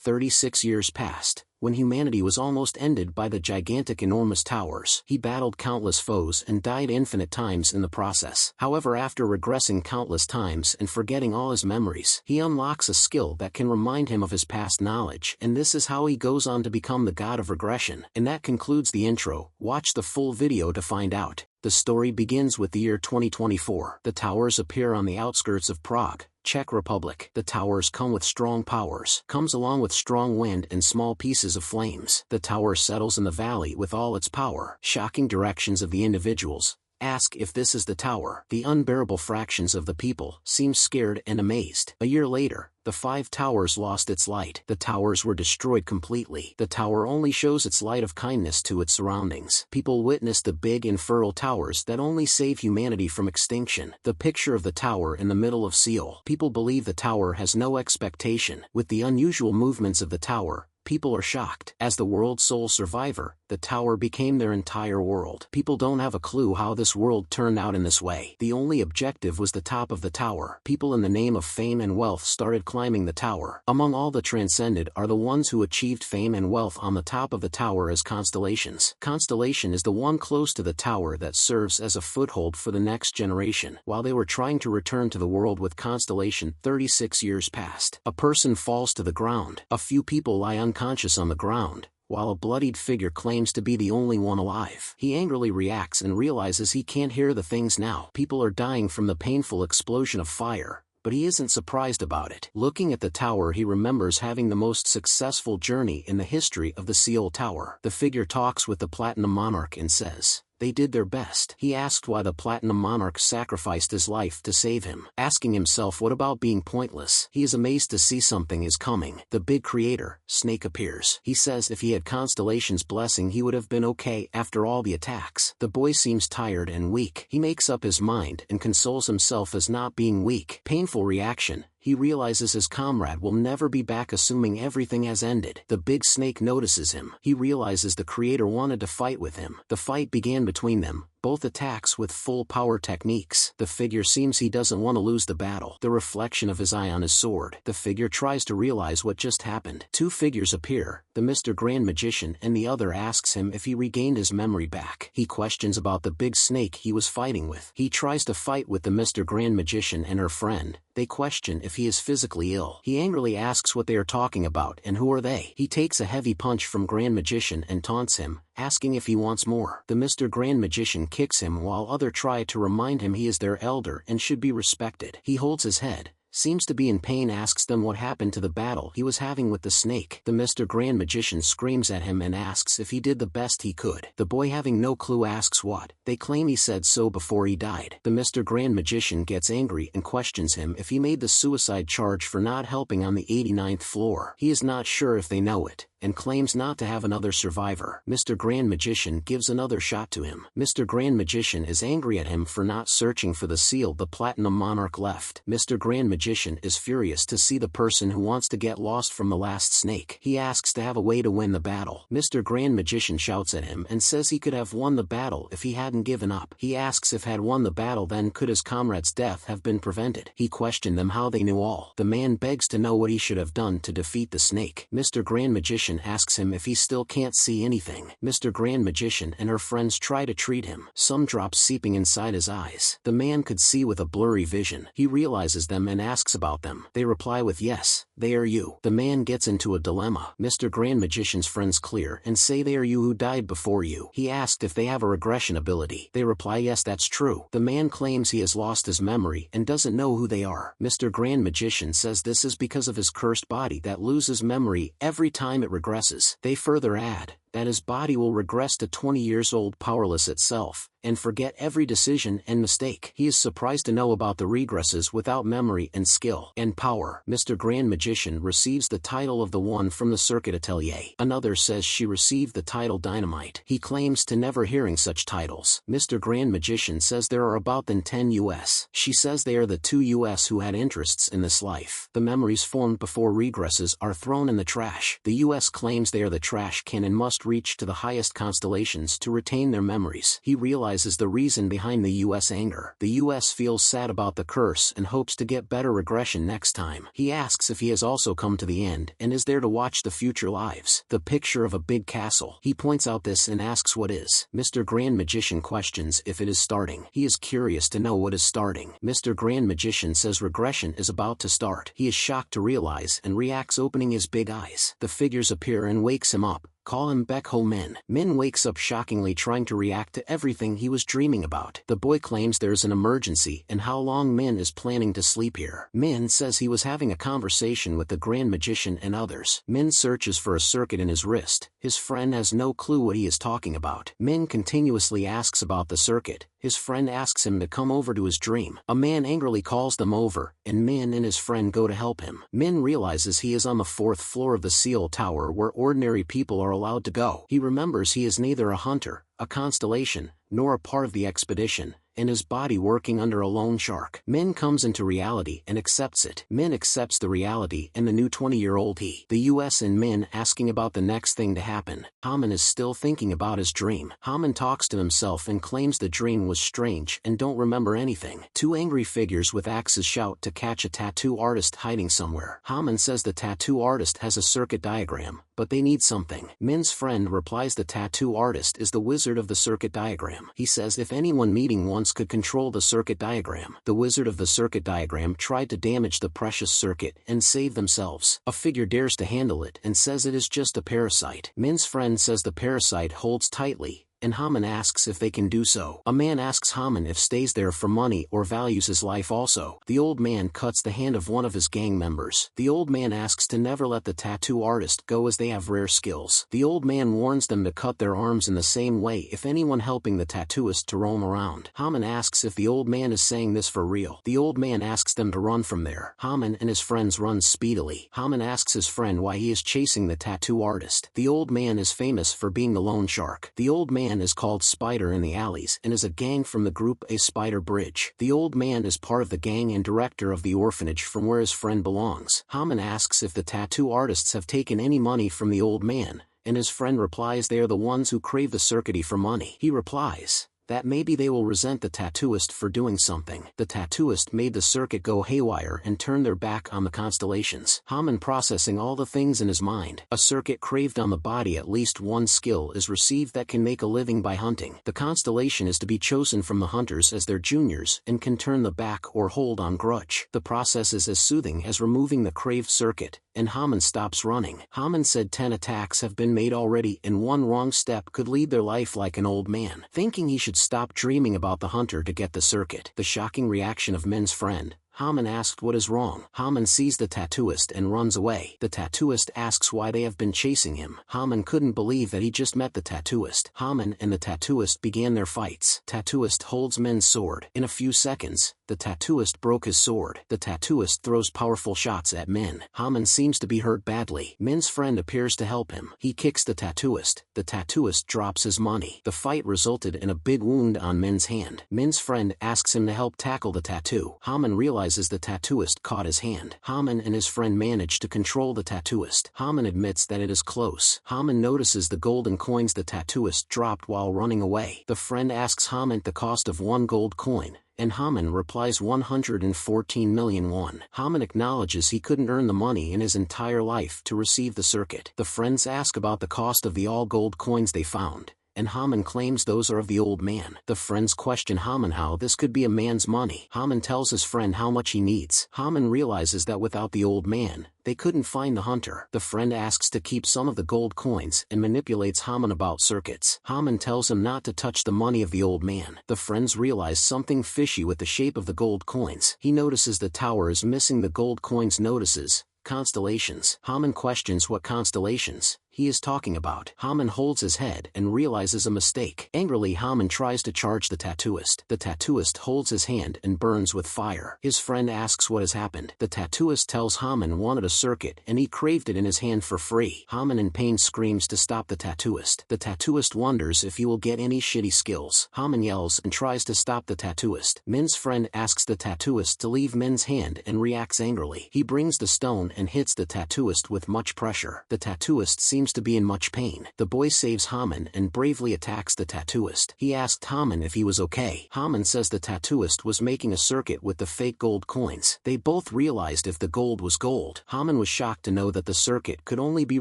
36 years passed, when humanity was almost ended by the gigantic enormous towers. He battled countless foes and died infinite times in the process. However, after regressing countless times and forgetting all his memories, he unlocks a skill that can remind him of his past knowledge, and this is how he goes on to become the God of Regression. And that concludes the intro. Watch the full video to find out. The story begins with the year 2024. The towers appear on the outskirts of Prague, Czech Republic. The towers come with strong powers, comes along with strong wind and small pieces of flames. The tower settles in the valley with all its power. Shocking directions of the individuals ask if this is the tower. The unbearable fractions of the people seem scared and amazed. A year later, the 5 towers lost its light. The towers were destroyed completely. The tower only shows its light of kindness to its surroundings. People witness the big infernal towers that only save humanity from extinction. The picture of the tower in the middle of Seoul. People believe the tower has no expectation. With the unusual movements of the tower, people are shocked. As the world's sole survivor, the tower became their entire world. People don't have a clue how this world turned out in this way. The only objective was the top of the tower. People in the name of fame and wealth started climbing the tower. Among all the transcended are the ones who achieved fame and wealth on the top of the tower as constellations. Constellation is the one close to the tower that serves as a foothold for the next generation. While they were trying to return to the world with Constellation, 36 years passed. A person falls to the ground. A few people lie unconscious on the ground, while a bloodied figure claims to be the only one alive. He angrily reacts and realizes he can't hear the things now. People are dying from the painful explosion of fire, but he isn't surprised about it. Looking at the tower, he remembers having the most successful journey in the history of the Seoul Tower. The figure talks with the Platinum Monarch and says, they did their best. He asked why the Platinum Monarch sacrificed his life to save him, asking himself what about being pointless. He is amazed to see something is coming. The big creator, Snake, appears. He says if he had Constellation's blessing he would have been okay after all the attacks. The boy seems tired and weak. He makes up his mind and consoles himself as not being weak. Painful reaction. He realizes his comrade will never be back, assuming everything has ended. The big snake notices him. He realizes the creator wanted to fight with him. The fight began between them, both attacks with full power techniques. The figure seems he doesn't want to lose the battle. The reflection of his eye on his sword. The figure tries to realize what just happened. 2 figures appear, the Mr. Grand Magician and the other asks him if he regained his memory back. He questions about the big snake he was fighting with. He tries to fight with the Mr. Grand Magician and her friend. They question if he is physically ill. He angrily asks what they are talking about and who are they. He takes a heavy punch from Grand Magician and taunts him, asking if he wants more. The Mr. Grand Magician kicks him while others try to remind him he is their elder and should be respected. He holds his head, seems to be in pain, asks them what happened to the battle he was having with the snake. The Mr. Grand Magician screams at him and asks if he did the best he could. The boy, having no clue, asks what. They claim he said so before he died. The Mr. Grand Magician gets angry and questions him if he made the suicide charge for not helping on the 89th floor. He is not sure if they know it, and claims not to have another survivor. Mr. Grand Magician gives another shot to him. Mr. Grand Magician is angry at him for not searching for the seal the Platinum Monarch left. Mr. Grand Magician is furious to see the person who wants to get lost from the last snake. He asks to have a way to win the battle. Mr. Grand Magician shouts at him and says he could have won the battle if he hadn't given up. He asks if had won the battle then could his comrade's death have been prevented. He questioned them how they knew all. The man begs to know what he should have done to defeat the snake. Mr. Grand Magician asks him if he still can't see anything. Mr. Grand Magician and her friends try to treat him, some drops seeping inside his eyes. The man could see with a blurry vision. He realizes them and asks about them. They reply with yes, they are you. The man gets into a dilemma. Mr. Grand Magician's friends clear and say they are you who died before you. He asked if they have a regression ability. They reply yes, that's true. The man claims he has lost his memory and doesn't know who they are. Mr. Grand Magician says this is because of his cursed body that loses memory every time it regresses. They further add that his body will regress to 20 years old, powerless itself, and forget every decision and mistake. He is surprised to know about the regresses without memory and skill and power. Mr. Grand Magician receives the title of the one from the Circuit Atelier. Another says she received the title Dynamite. He claims to never hearing such titles. Mr. Grand Magician says there are about than 10 US. She says they are the 2 US who had interests in this life. The memories formed before regresses are thrown in the trash. The US claims they are the trash can and must reach to the highest constellations to retain their memories. He realizes the reason behind the US anger. The US feels sad about the curse and hopes to get better regression next time. He asks if he has also come to the end and is there to watch the future lives. The picture of a big castle. He points out this and asks what is. Mr. Grand Magician questions if it is starting. He is curious to know what is starting. Mr. Grand Magician says regression is about to start. He is shocked to realize and reacts, opening his big eyes. The figures appear and wakes him up. Call him Baekho Min. Min wakes up shockingly, trying to react to everything he was dreaming about. The boy claims there is an emergency and how long Min is planning to sleep here. Min says he was having a conversation with the Grand Magician and others. Min searches for a circuit in his wrist. His friend has no clue what he is talking about. Min continuously asks about the circuit. His friend asks him to come over to his dream. A man angrily calls them over, and Min and his friend go to help him. Min realizes he is on the 4th floor of the Seal Tower where ordinary people are allowed to go. He remembers he is neither a hunter, a constellation, nor a part of the expedition, and his body working under a loan shark. Min comes into reality and accepts it. Min accepts the reality and the new 20-year-old he. The US and Min asking about the next thing to happen. Haman is still thinking about his dream. Haman talks to himself and claims the dream was strange and don't remember anything. Two angry figures with axes shout to catch a tattoo artist hiding somewhere. Haman says the tattoo artist has a circuit diagram, but they need something. Min's friend replies the tattoo artist is the wizard of the circuit diagram. He says if anyone meeting once could control the circuit diagram. The wizard of the circuit diagram tried to damage the precious circuit and save themselves. A figure dares to handle it and says it is just a parasite. Min's friend says the parasite holds tightly, and Haman asks if they can do so. A man asks Haman if stays there for money or values his life also. The old man cuts the hand of one of his gang members. The old man asks to never let the tattoo artist go as they have rare skills. The old man warns them to cut their arms in the same way if anyone helping the tattooist to roam around. Haman asks if the old man is saying this for real. The old man asks them to run from there. Haman and his friends run speedily. Haman asks his friend why he is chasing the tattoo artist. The old man is famous for being the loan shark. The old man is called Spider in the alleys and is a gang from the group A Spider Bridge. The old man is part of the gang and director of the orphanage from where his friend belongs. Haman asks if the tattoo artists have taken any money from the old man, and his friend replies they are the ones who crave the circuity for money. He replies that maybe they will resent the tattooist for doing something. The tattooist made the circuit go haywire and turned their back on the constellations. Haman processing all the things in his mind. A circuit craved on the body, at least one skill is received that can make a living by hunting. The constellation is to be chosen from the hunters as their juniors and can turn the back or hold on grudge. The process is as soothing as removing the craved circuit, and Haman stops running. Haman said 10 attacks have been made already and one wrong step could lead their life like an old man. Thinking he should stop dreaming about the hunter to get the circuit. The shocking reaction of Min's friend. Haman asked what is wrong. Haman sees the tattooist and runs away. The tattooist asks why they have been chasing him. Haman couldn't believe that he just met the tattooist. Haman and the tattooist began their fights. Tattooist holds Min's sword. In a few seconds, the tattooist broke his sword. The tattooist throws powerful shots at Min. Haman seems to be hurt badly. Min's friend appears to help him. He kicks the tattooist. The tattooist drops his money. The fight resulted in a big wound on Min's hand. Min's friend asks him to help tackle the tattoo. Haman realizes the tattooist caught his hand. Haman and his friend manage to control the tattooist. Haman admits that it is close. Haman notices the golden coins the tattooist dropped while running away. The friend asks Haman the cost of one gold coin, and Haman replies 114 million won. Haman acknowledges he couldn't earn the money in his entire life to receive the circuit. The friends ask about the cost of the all gold coins they found, and Haman claims those are of the old man. The friends question Haman how this could be a man's money. Haman tells his friend how much he needs. Haman realizes that without the old man, they couldn't find the hunter. The friend asks to keep some of the gold coins and manipulates Haman about circuits. Haman tells him not to touch the money of the old man. The friends realize something fishy with the shape of the gold coins. He notices the tower is missing the gold coins. Notices constellations. Haman questions what constellations he is talking about. Haman holds his head and realizes a mistake. Angrily, Haman tries to charge the tattooist. The tattooist holds his hand and burns with fire. His friend asks what has happened. The tattooist tells Haman wanted a circuit and he craved it in his hand for free. Haman in pain screams to stop the tattooist. The tattooist wonders if he will get any shitty skills. Haman yells and tries to stop the tattooist. Min's friend asks the tattooist to leave Min's hand and reacts angrily. He brings the stone and hits the tattooist with much pressure. The tattooist seems seems to be in much pain. The boy saves Haman and bravely attacks the tattooist. He asked Haman if he was okay. Haman says the tattooist was making a circuit with the fake gold coins. They both realized if the gold was gold. Haman was shocked to know that the circuit could only be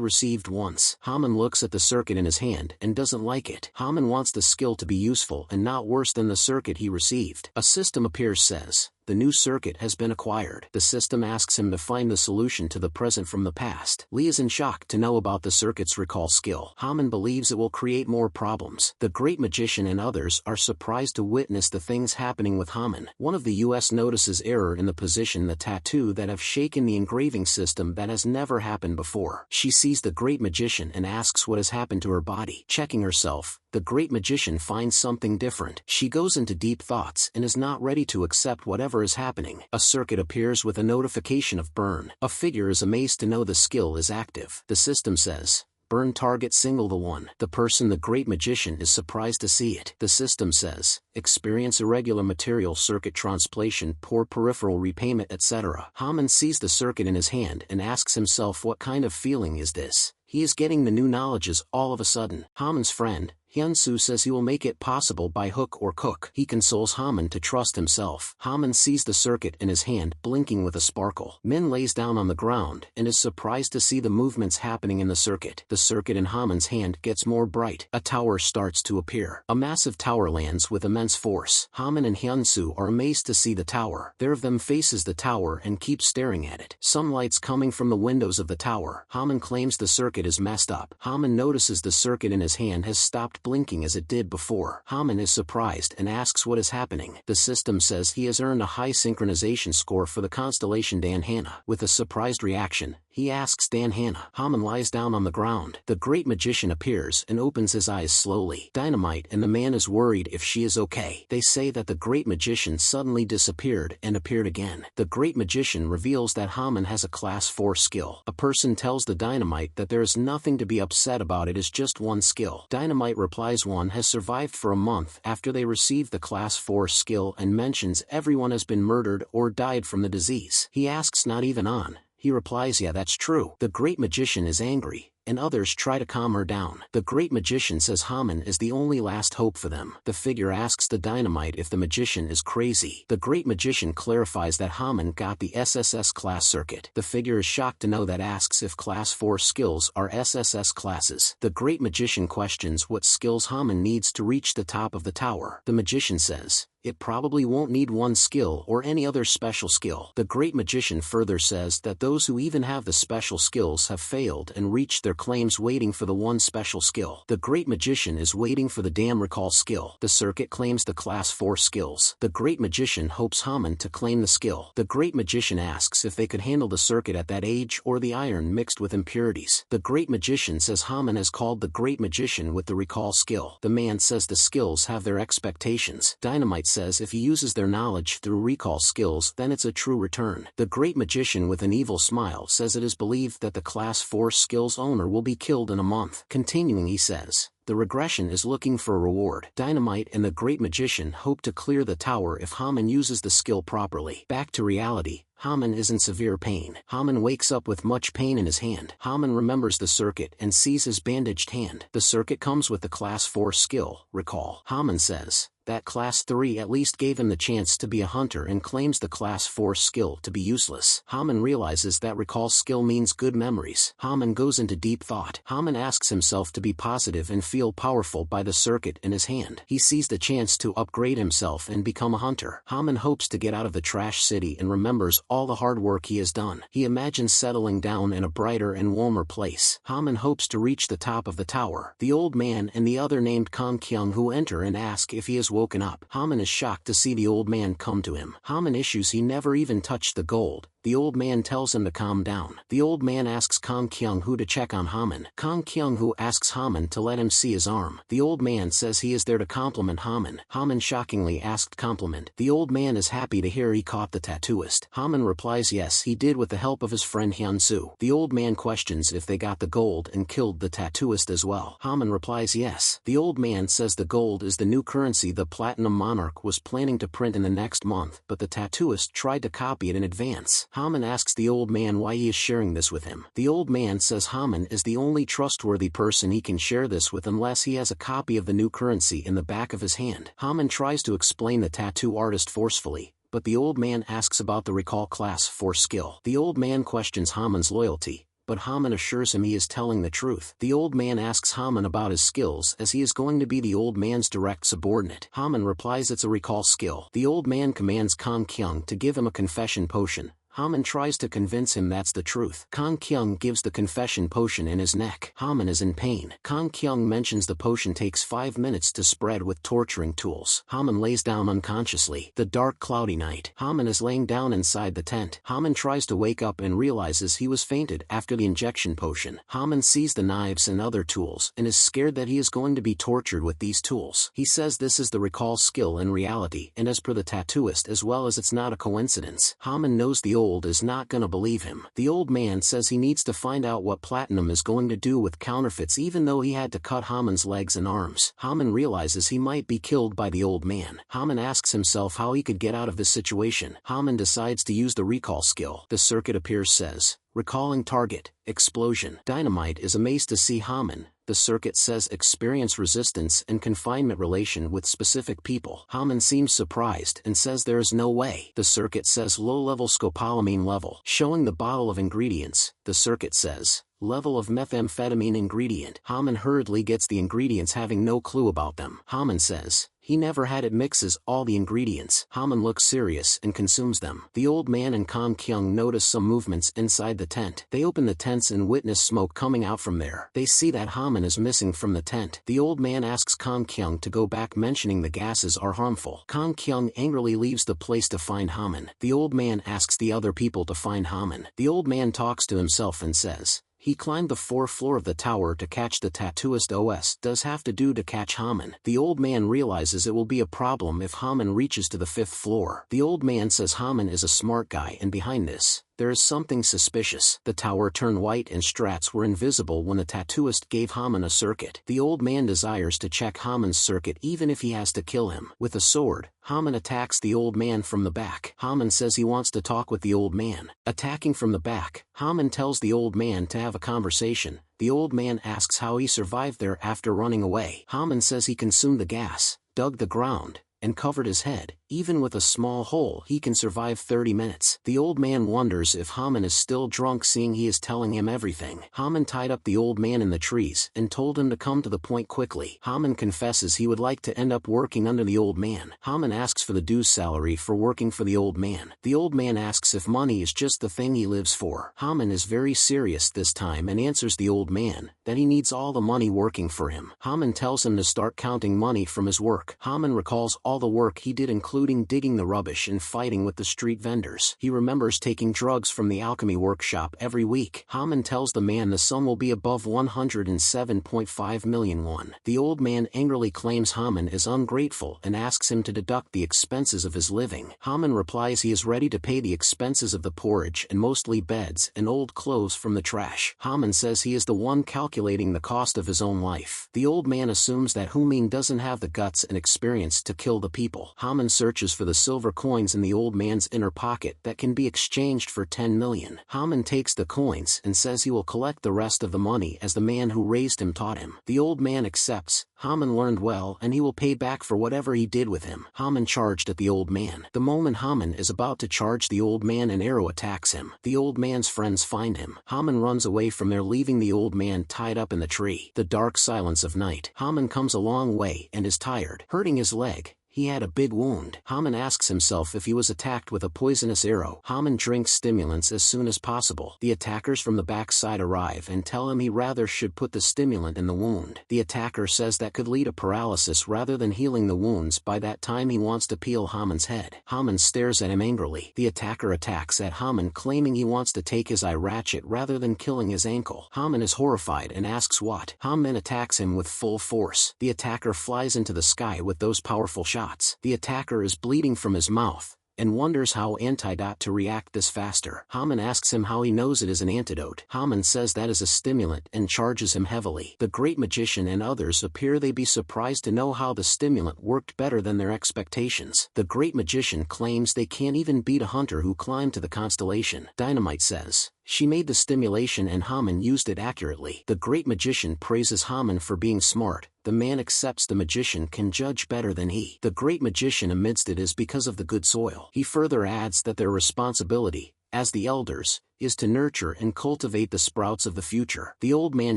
received once. Haman looks at the circuit in his hand and doesn't like it. Haman wants the skill to be useful and not worse than the circuit he received. A system appears says, "The new circuit has been acquired." The system asks him to find the solution to the present from the past. Lee is in shock to know about the circuit's recall skill. Haman believes it will create more problems. The great magician and others are surprised to witness the things happening with Haman. One of the US notices error in the position the tattoo that have shaken the engraving system that has never happened before. She sees the great magician and asks what has happened to her body. Checking herself, the great magician finds something different. She goes into deep thoughts and is not ready to accept whatever is happening. A circuit appears with a notification of burn. A figure is amazed to know the skill is active. The system says, "Burn target single the one." The person the great magician is surprised to see it. The system says, "Experience irregular material circuit translation, poor peripheral repayment, etc." Haman sees the circuit in his hand and asks himself what kind of feeling is this. He is getting the new knowledges all of a sudden. Haman's friend, Hyun-soo, says he will make it possible by hook or crook. He consoles Haman to trust himself. Haman sees the circuit in his hand blinking with a sparkle. Min lays down on the ground and is surprised to see the movements happening in the circuit. The circuit in Haman's hand gets more bright. A tower starts to appear. A massive tower lands with immense force. Haman and Hyun-soo are amazed to see the tower. There of them faces the tower and keeps staring at it. Some lights coming from the windows of the tower. Haman claims the circuit is messed up. Haman notices the circuit in his hand has stopped blinking as it did before. Haman is surprised and asks what is happening. The system says he has earned a high synchronization score for the constellation Dan Hannah. With a surprised reaction, he asks Dan Hannah. Haman lies down on the ground. The great magician appears and opens his eyes slowly. Dynamite and the man is worried if she is okay. They say that the great magician suddenly disappeared and appeared again. The great magician reveals that Haman has a class 4 skill. A person tells the Dynamite that there is nothing to be upset about, it is just one skill. Dynamite replies one has survived for a month after they received the class 4 skill and mentions everyone has been murdered or died from the disease. He asks not even on. He replies, "Yeah, that's true." The great magician is angry, and others try to calm her down. The great magician says Haman is the only last hope for them. The figure asks the Dynamite if the magician is crazy. The great magician clarifies that Haman got the SSS class circuit. The figure is shocked to know that, asks if class 4 skills are SSS classes. The great magician questions what skills Haman needs to reach the top of the tower. The magician says, it probably won't need one skill or any other special skill. The great magician further says that those who even have the special skills have failed and reached their claims waiting for the one special skill. The great magician is waiting for the damn recall skill. The circuit claims the class 4 skills. The great magician hopes Haman to claim the skill. The great magician asks if they could handle the circuit at that age or the iron mixed with impurities. The great magician says Haman has called the great magician with the recall skill. The man says the skills have their expectations. Dynamite says if he uses their knowledge through recall skills, then it's a true return. The great magician with an evil smile says it is believed that the class 4 skills owner will be killed in a month. Continuing, he says, the regression is looking for a reward. Dynamite and the great magician hope to clear the tower if Haman uses the skill properly. Back to reality, Haman is in severe pain. Haman wakes up with much pain in his hand. Haman remembers the circuit and sees his bandaged hand. The circuit comes with the class 4 skill, recall. Haman says that class 3 at least gave him the chance to be a hunter and claims the class 4 skill to be useless. Haman realizes that recall skill means good memories. Haman goes into deep thought. Haman asks himself to be positive and feel powerful by the circuit in his hand. He sees the chance to upgrade himself and become a hunter. Haman hopes to get out of the trash city and remembers all the hard work he has done. He imagines settling down in a brighter and warmer place. Haman hopes to reach the top of the tower. The old man and the other named Kang Kyung who enter and ask if he is woken up. Haman is shocked to see the old man come to him. Haman issues he never even touched the gold. The old man tells him to calm down. The old man asks Kang Kyung-hoo to check on Haman. Kang Kyung-hoo asks Haman to let him see his arm. The old man says he is there to compliment Haman. Haman shockingly asked compliment. The old man is happy to hear he caught the tattooist. Haman replies yes he did with the help of his friend Hyun-soo. The old man questions if they got the gold and killed the tattooist as well. Haman replies yes. The old man says the gold is the new currency the the Platinum Monarch was planning to print in the next month, but the tattooist tried to copy it in advance. Haman asks the old man why he is sharing this with him. The old man says Haman is the only trustworthy person he can share this with unless he has a copy of the new currency in the back of his hand. Haman tries to explain the tattoo artist forcefully, but the old man asks about the recall class 4 skill. The old man questions Haman's loyalty, but Haman assures him he is telling the truth. The old man asks Haman about his skills as he is going to be the old man's direct subordinate. Haman replies it's a recall skill. The old man commands Kang Kyung to give him a confession potion. Haman tries to convince him that's the truth. Kang Kyung gives the confession potion in his neck. Haman is in pain. Kang Kyung mentions the potion takes 5 minutes to spread with torturing tools. Haman lays down unconsciously. The dark cloudy night. Haman is laying down inside the tent. Haman tries to wake up and realizes he was fainted after the injection potion. Haman sees the knives and other tools and is scared that he is going to be tortured with these tools. He says this is the recall skill in reality and as per the tattooist as well as it's not a coincidence. Haman knows the old is not gonna believe him. The old man says he needs to find out what Platinum is going to do with counterfeits even though he had to cut Haman's legs and arms. Haman realizes he might be killed by the old man. Haman asks himself how he could get out of this situation. Haman decides to use the recall skill. The circuit appears says, recalling target, explosion. Dynamite is amazed to see Haman. The circuit says experience resistance and confinement relation with specific people. Haman seems surprised and says there is no way. The circuit says low-level scopolamine level. Showing the bottle of ingredients, the circuit says, level of methamphetamine ingredient. Haman hurriedly gets the ingredients having no clue about them. Haman says, he never had it mixes all the ingredients. Haman looks serious and consumes them. The old man and Kang Kyung notice some movements inside the tent. They open the tents and witness smoke coming out from there. They see that Haman is missing from the tent. The old man asks Kang Kyung to go back mentioning the gases are harmful. Kang Kyung angrily leaves the place to find Haman. The old man asks the other people to find Haman. The old man talks to himself and says, he climbed the 4th floor of the tower to catch the tattooist OS does have to do to catch Haman. The old man realizes it will be a problem if Haman reaches to the 5th floor. The old man says Haman is a smart guy and behind this, there is something suspicious. The tower turned white and strats were invisible when the tattooist gave Haman a circuit. The old man desires to check Haman's circuit even if he has to kill him. With a sword, Haman attacks the old man from the back. Haman says he wants to talk with the old man. Attacking from the back, Haman tells the old man to have a conversation. The old man asks how he survived there after running away. Haman says he consumed the gas, dug the ground, and covered his head. Even with a small hole he can survive 30 minutes. The old man wonders if Haman is still drunk seeing he is telling him everything. Haman tied up the old man in the trees and told him to come to the point quickly. Haman confesses he would like to end up working under the old man. Haman asks for the dues salary for working for the old man. The old man asks if money is just the thing he lives for. Haman is very serious this time and answers the old man that he needs all the money working for him. Haman tells him to start counting money from his work. Haman recalls all the work he did including digging the rubbish and fighting with the street vendors. He remembers taking drugs from the alchemy workshop every week. Haman tells the man the sum will be above 107.5 million won. The old man angrily claims Haman is ungrateful and asks him to deduct the expenses of his living. Haman replies he is ready to pay the expenses of the porridge and mostly beds and old clothes from the trash. Haman says he is the one calculating the cost of his own life. The old man assumes that Humin doesn't have the guts and experience to kill the people. Haman searches for the silver coins in the old man's inner pocket that can be exchanged for 10 million. Haman takes the coins and says he will collect the rest of the money as the man who raised him taught him. The old man accepts. Haman learned well and he will pay back for whatever he did with him. Haman charged at the old man. The moment Haman is about to charge the old man, an arrow attacks him. The old man's friends find him. Haman runs away from there leaving the old man tied up in the tree. The dark silence of night. Haman comes a long way and is tired. Hurting his leg. He had a big wound. Haman asks himself if he was attacked with a poisonous arrow. Haman drinks stimulants as soon as possible. The attackers from the backside arrive and tell him he rather should put the stimulant in the wound. The attacker says that could lead to paralysis rather than healing the wounds. By that time he wants to peel Haman's head. Haman stares at him angrily. The attacker attacks at Haman claiming he wants to take his eye ratchet rather than killing his ankle. Haman is horrified and asks what. Haman attacks him with full force. The attacker flies into the sky with those powerful shots. The attacker is bleeding from his mouth, and wonders how antidote to react this faster. Haman asks him how he knows it is an antidote. Haman says that is a stimulant and charges him heavily. The great magician and others appear they be surprised to know how the stimulant worked better than their expectations. The great magician claims they can't even beat a hunter who climbed to the constellation. Dynamite says, she made the stimulation and Haman used it accurately. The great magician praises Haman for being smart. The man accepts the magician can judge better than he. The great magician amidst it is because of the good soil. He further adds that their responsibility, as the elders, is to nurture and cultivate the sprouts of the future. The old man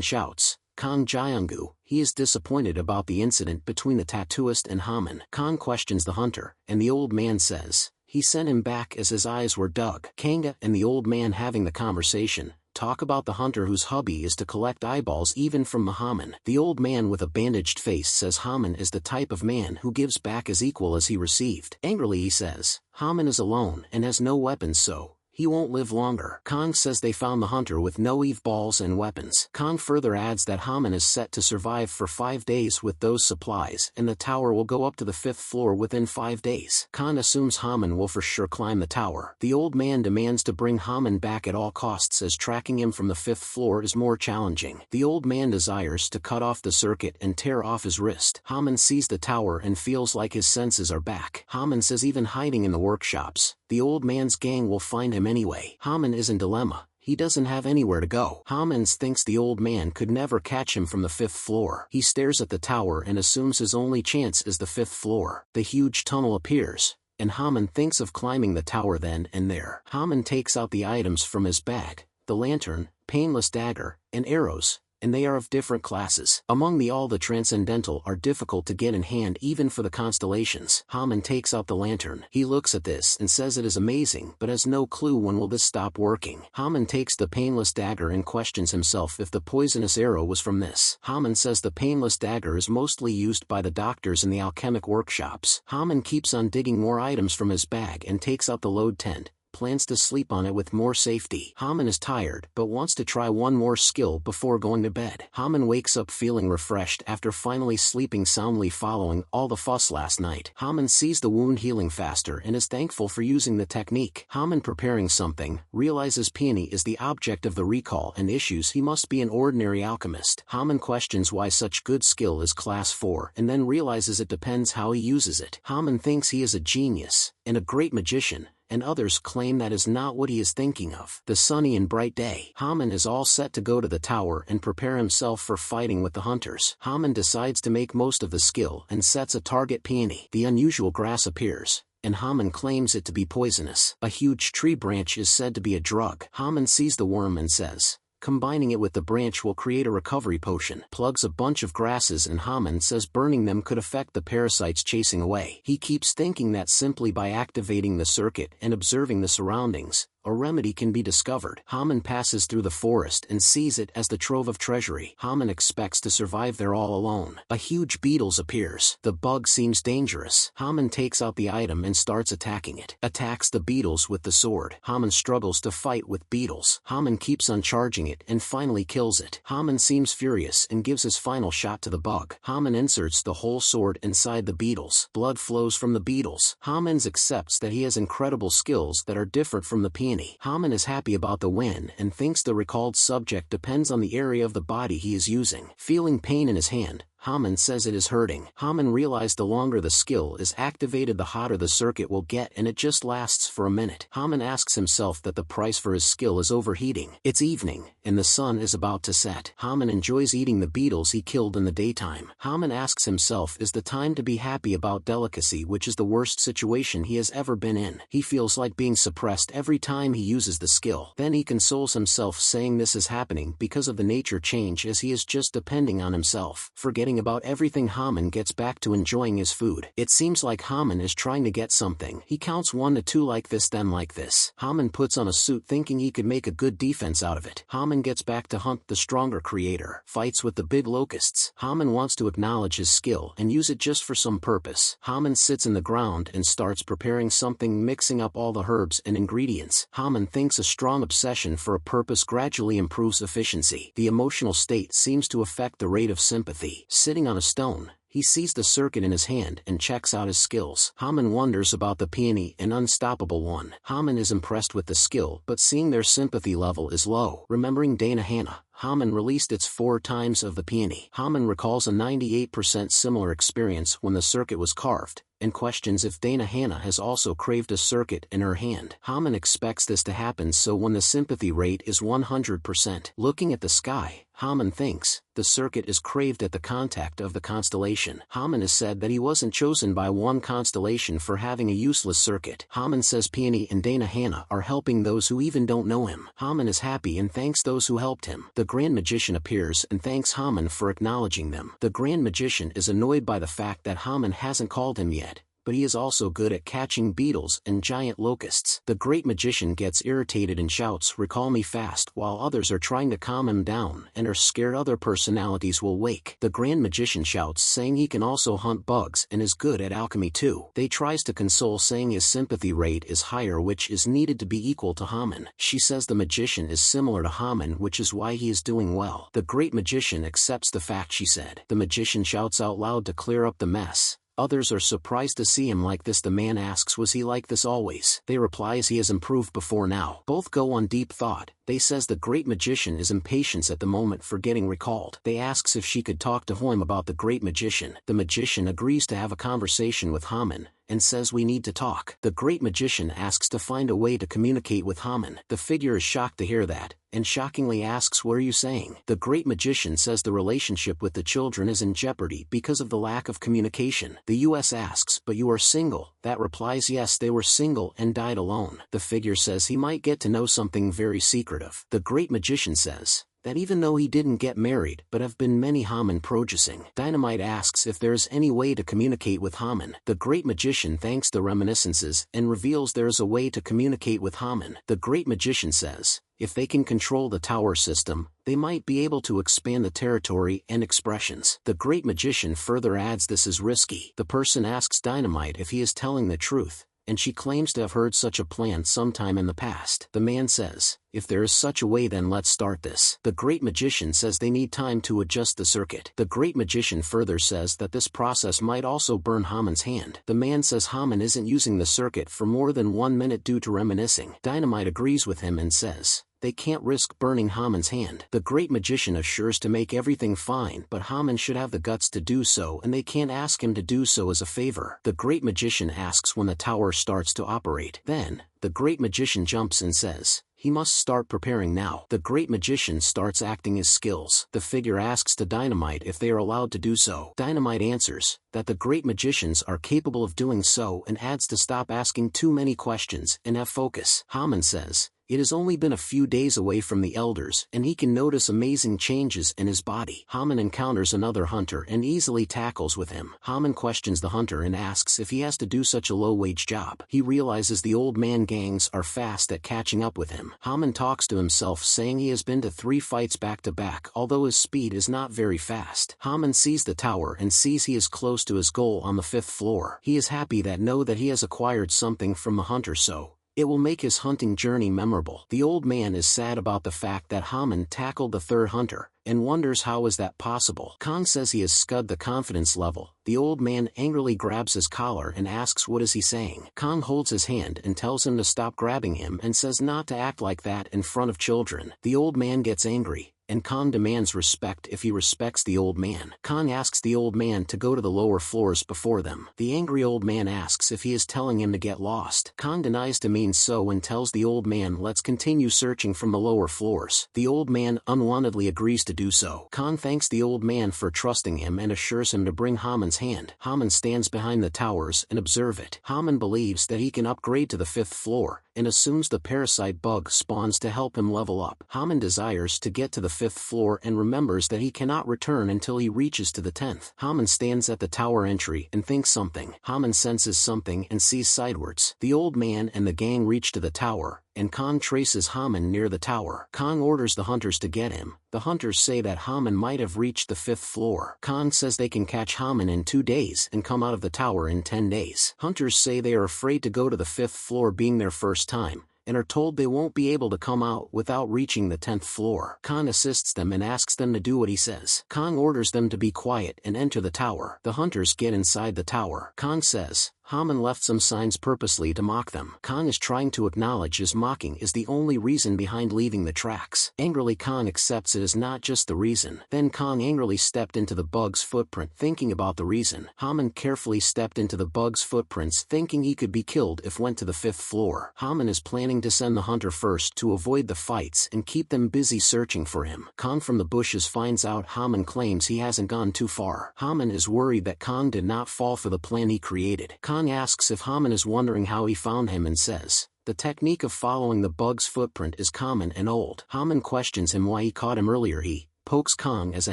shouts, Kang Jiangu. He is disappointed about the incident between the tattooist and Haman. Kang questions the hunter, and the old man says, he sent him back as his eyes were dug. Kanga and the old man having the conversation, talk about the hunter whose hobby is to collect eyeballs even from Haman. The old man with a bandaged face says Haman is the type of man who gives back as equal as he received. Angrily he says, Haman is alone and has no weapons, so he won't live longer. Kang says they found the hunter with no Eve balls and weapons. Kang further adds that Haman is set to survive for 5 days with those supplies and the tower will go up to the 5th floor within 5 days. Kang assumes Haman will for sure climb the tower. The old man demands to bring Haman back at all costs as tracking him from the 5th floor is more challenging. The old man desires to cut off the circuit and tear off his wrist. Haman sees the tower and feels like his senses are back. Haman says even hiding in the workshops, the old man's gang will find him anyway. Haman is in dilemma. He doesn't have anywhere to go. Haman thinks the old man could never catch him from the 5th floor. He stares at the tower and assumes his only chance is the 5th floor. The huge tunnel appears, and Haman thinks of climbing the tower then and there. Haman takes out the items from his bag, the lantern, painless dagger, and arrows, and they are of different classes. Among all the transcendental are difficult to get in hand even for the constellations. Haman takes out the lantern. He looks at this and says it is amazing but has no clue when will this stop working. Haman takes the painless dagger and questions himself if the poisonous arrow was from this. Haman says the painless dagger is mostly used by the doctors in the alchemic workshops. Haman keeps on digging more items from his bag and takes out the load tent. Plans to sleep on it with more safety. Haman is tired but wants to try one more skill before going to bed. Haman wakes up feeling refreshed after finally sleeping soundly following all the fuss last night. Haman sees the wound healing faster and is thankful for using the technique. Haman preparing something, realizes peony is the object of the recall and issues he must be an ordinary alchemist. Haman questions why such good skill is class 4 and then realizes it depends how he uses it. Haman thinks he is a genius and a great magician, and others claim that is not what he is thinking of. The sunny and bright day. Haman is all set to go to the tower and prepare himself for fighting with the hunters. Haman decides to make most of the skill and sets a target peony. The unusual grass appears, and Haman claims it to be poisonous. A huge tree branch is said to be a drug. Haman sees the worm and says, combining it with the branch will create a recovery potion. Plugs a bunch of grasses and Haman says burning them could affect the parasites chasing away. He keeps thinking that simply by activating the circuit and observing the surroundings, a remedy can be discovered. Haman passes through the forest and sees it as the trove of treasury. Haman expects to survive there all alone. A huge beetle appears. The bug seems dangerous. Haman takes out the item and starts attacking it. Attacks the beetles with the sword. Haman struggles to fight with beetles. Haman keeps on charging it and finally kills it. Haman seems furious and gives his final shot to the bug. Haman inserts the whole sword inside the beetles. Blood flows from the beetles. Haman accepts that he has incredible skills that are different from the peony. Haman is happy about the win and thinks the recalled subject depends on the area of the body he is using. Feeling pain in his hand, Haman says it is hurting. Haman realized the longer the skill is activated the hotter the circuit will get and it just lasts for a minute. Haman asks himself that the price for his skill is overheating. It's evening, and the sun is about to set. Haman enjoys eating the beetles he killed in the daytime. Haman asks himself is the time to be happy about delicacy, which is the worst situation he has ever been in. He feels like being suppressed every time he uses the skill. Then he consoles himself saying this is happening because of the nature change as he is just depending on himself. Forgetting about everything, Haman gets back to enjoying his food. It seems like Haman is trying to get something. He counts 1 to 2 like this then like this. Haman puts on a suit thinking he could make a good defense out of it. Haman gets back to hunt the stronger creator. Fights with the big locusts. Haman wants to acknowledge his skill and use it just for some purpose. Haman sits in the ground and starts preparing something, mixing up all the herbs and ingredients. Haman thinks a strong obsession for a purpose gradually improves efficiency. The emotional state seems to affect the rate of sympathy. Sitting on a stone, He sees the circuit in his hand and checks out his skills. Haman wonders about the peony and unstoppable one. Haman is impressed with the skill, but seeing their sympathy level is low. Remembering Dana Hannah, Haman released its 4 times of the peony. Haman recalls a 98% similar experience when the circuit was carved, and questions if Dana Hannah has also craved a circuit in her hand. Haman expects this to happen, so when the sympathy rate is 100%. Looking at the sky, Haman thinks the circuit is craved at the contact of the constellation. Haman has said that he wasn't chosen by one constellation for having a useless circuit. Haman says Peony and Dana Hannah are helping those who even don't know him. Haman is happy and thanks those who helped him. The Grand Magician appears and thanks Haman for acknowledging them. The Grand Magician is annoyed by the fact that Haman hasn't called him yet, but he is also good at catching beetles and giant locusts. The Great Magician gets irritated and shouts, "Recall me fast," while others are trying to calm him down and are scared other personalities will wake. The Grand Magician shouts, saying he can also hunt bugs and is good at alchemy too. They tries to console, saying his sympathy rate is higher, which is needed to be equal to Haman. She says the magician is similar to Haman, which is why he is doing well. The Great Magician accepts the fact she said. The magician shouts out loud to clear up the mess. Others are surprised to see him like this. The man asks, was he like this always? They replies he has improved before now. Both go on deep thought. They says the Great Magician is impatient at the moment for getting recalled. They asks if she could talk to him about the Great Magician. The magician agrees to have a conversation with Haman, and says we need to talk. The Great Magician asks to find a way to communicate with Haman. The figure is shocked to hear that, and shockingly asks, what are you saying? The Great Magician says the relationship with the children is in jeopardy because of the lack of communication. The US asks, but you are single? That replies, yes, they were single and died alone. The figure says he might get to know something very secretive. The Great Magician says that even though he didn't get married but have been many Haman producing. Dynamite asks if there is any way to communicate with Haman. The Great Magician thanks the reminiscences and reveals there is a way to communicate with Haman. The Great Magician says if they can control the tower system, they might be able to expand the territory and expressions. The Great Magician further adds this is risky. The person asks Dynamite if he is telling the truth, and she claims to have heard such a plan sometime in the past. The man says, if there is such a way, then let's start this. The Great Magician says they need time to adjust the circuit. The Great Magician further says that this process might also burn Haman's hand. The man says Haman isn't using the circuit for more than 1 minute due to reminiscing. Dynamite agrees with him and says they can't risk burning Haman's hand. The Great Magician assures to make everything fine, but Haman should have the guts to do so, and they can't ask him to do so as a favor. The Great Magician asks when the tower starts to operate. Then, the Great Magician jumps and says he must start preparing now. The Great Magician starts acting his skills. The figure asks to Dynamite if they are allowed to do so. Dynamite answers that the Great Magicians are capable of doing so and adds to stop asking too many questions and have focus. Haman says it has only been a few days away from the elders and he can notice amazing changes in his body. Haman encounters another hunter and easily tackles with him. Haman questions the hunter and asks if he has to do such a low-wage job. He realizes the old man gangs are fast at catching up with him. Haman talks to himself, saying he has been to 3 fights back to back, although his speed is not very fast. Haman sees the tower and sees he is close to his goal on the 5th floor. He is happy that he has acquired something from the hunter, so it will make his hunting journey memorable. The old man is sad about the fact that Haman tackled the 3rd hunter, and wonders how is that possible. Khan says he has scud the confidence level. The old man angrily grabs his collar and asks what is he saying. Khan holds his hand and tells him to stop grabbing him and says not to act like that in front of children. The old man gets angry, and Khan demands respect if he respects the old man. Khan asks the old man to go to the lower floors before them. The angry old man asks if he is telling him to get lost. Khan denies to mean so and tells the old man let's continue searching from the lower floors. The old man unwantedly agrees to do so. Khan thanks the old man for trusting him and assures him to bring Haman's hand. Haman stands behind the towers and observe it. Haman believes that he can upgrade to the 5th floor, and assumes the parasite bug spawns to help him level up. Haman desires to get to the 5th floor and remembers that he cannot return until he reaches to the 10th. Haman stands at the tower entry and thinks something. Haman senses something and sees sidewards. The old man and the gang reach to the tower, and Khan traces Haman near the tower. Khan orders the hunters to get him. The hunters say that Haman might have reached the 5th floor. Khan says they can catch Haman in 2 days and come out of the tower in 10 days. Hunters say they are afraid to go to the 5th floor being their first time, and are told they won't be able to come out without reaching the 10th floor. Khan assists them and asks them to do what he says. Khan orders them to be quiet and enter the tower. The hunters get inside the tower. Khan says, Haman left some signs purposely to mock them. Khan is trying to acknowledge his mocking is the only reason behind leaving the tracks. Angrily Khan accepts it is not just the reason. Then Khan angrily stepped into the bug's footprint thinking about the reason. Haman carefully stepped into the bug's footprints thinking he could be killed if went to the 5th floor. Haman is planning to send the hunter first to avoid the fights and keep them busy searching for him. Khan from the bushes finds out Haman claims he hasn't gone too far. Haman is worried that Khan did not fall for the plan he created. Khan asks if Haman is wondering how he found him and says, the technique of following the bug's footprint is common and old. Haman questions him why he caught him earlier. He pokes Khan as a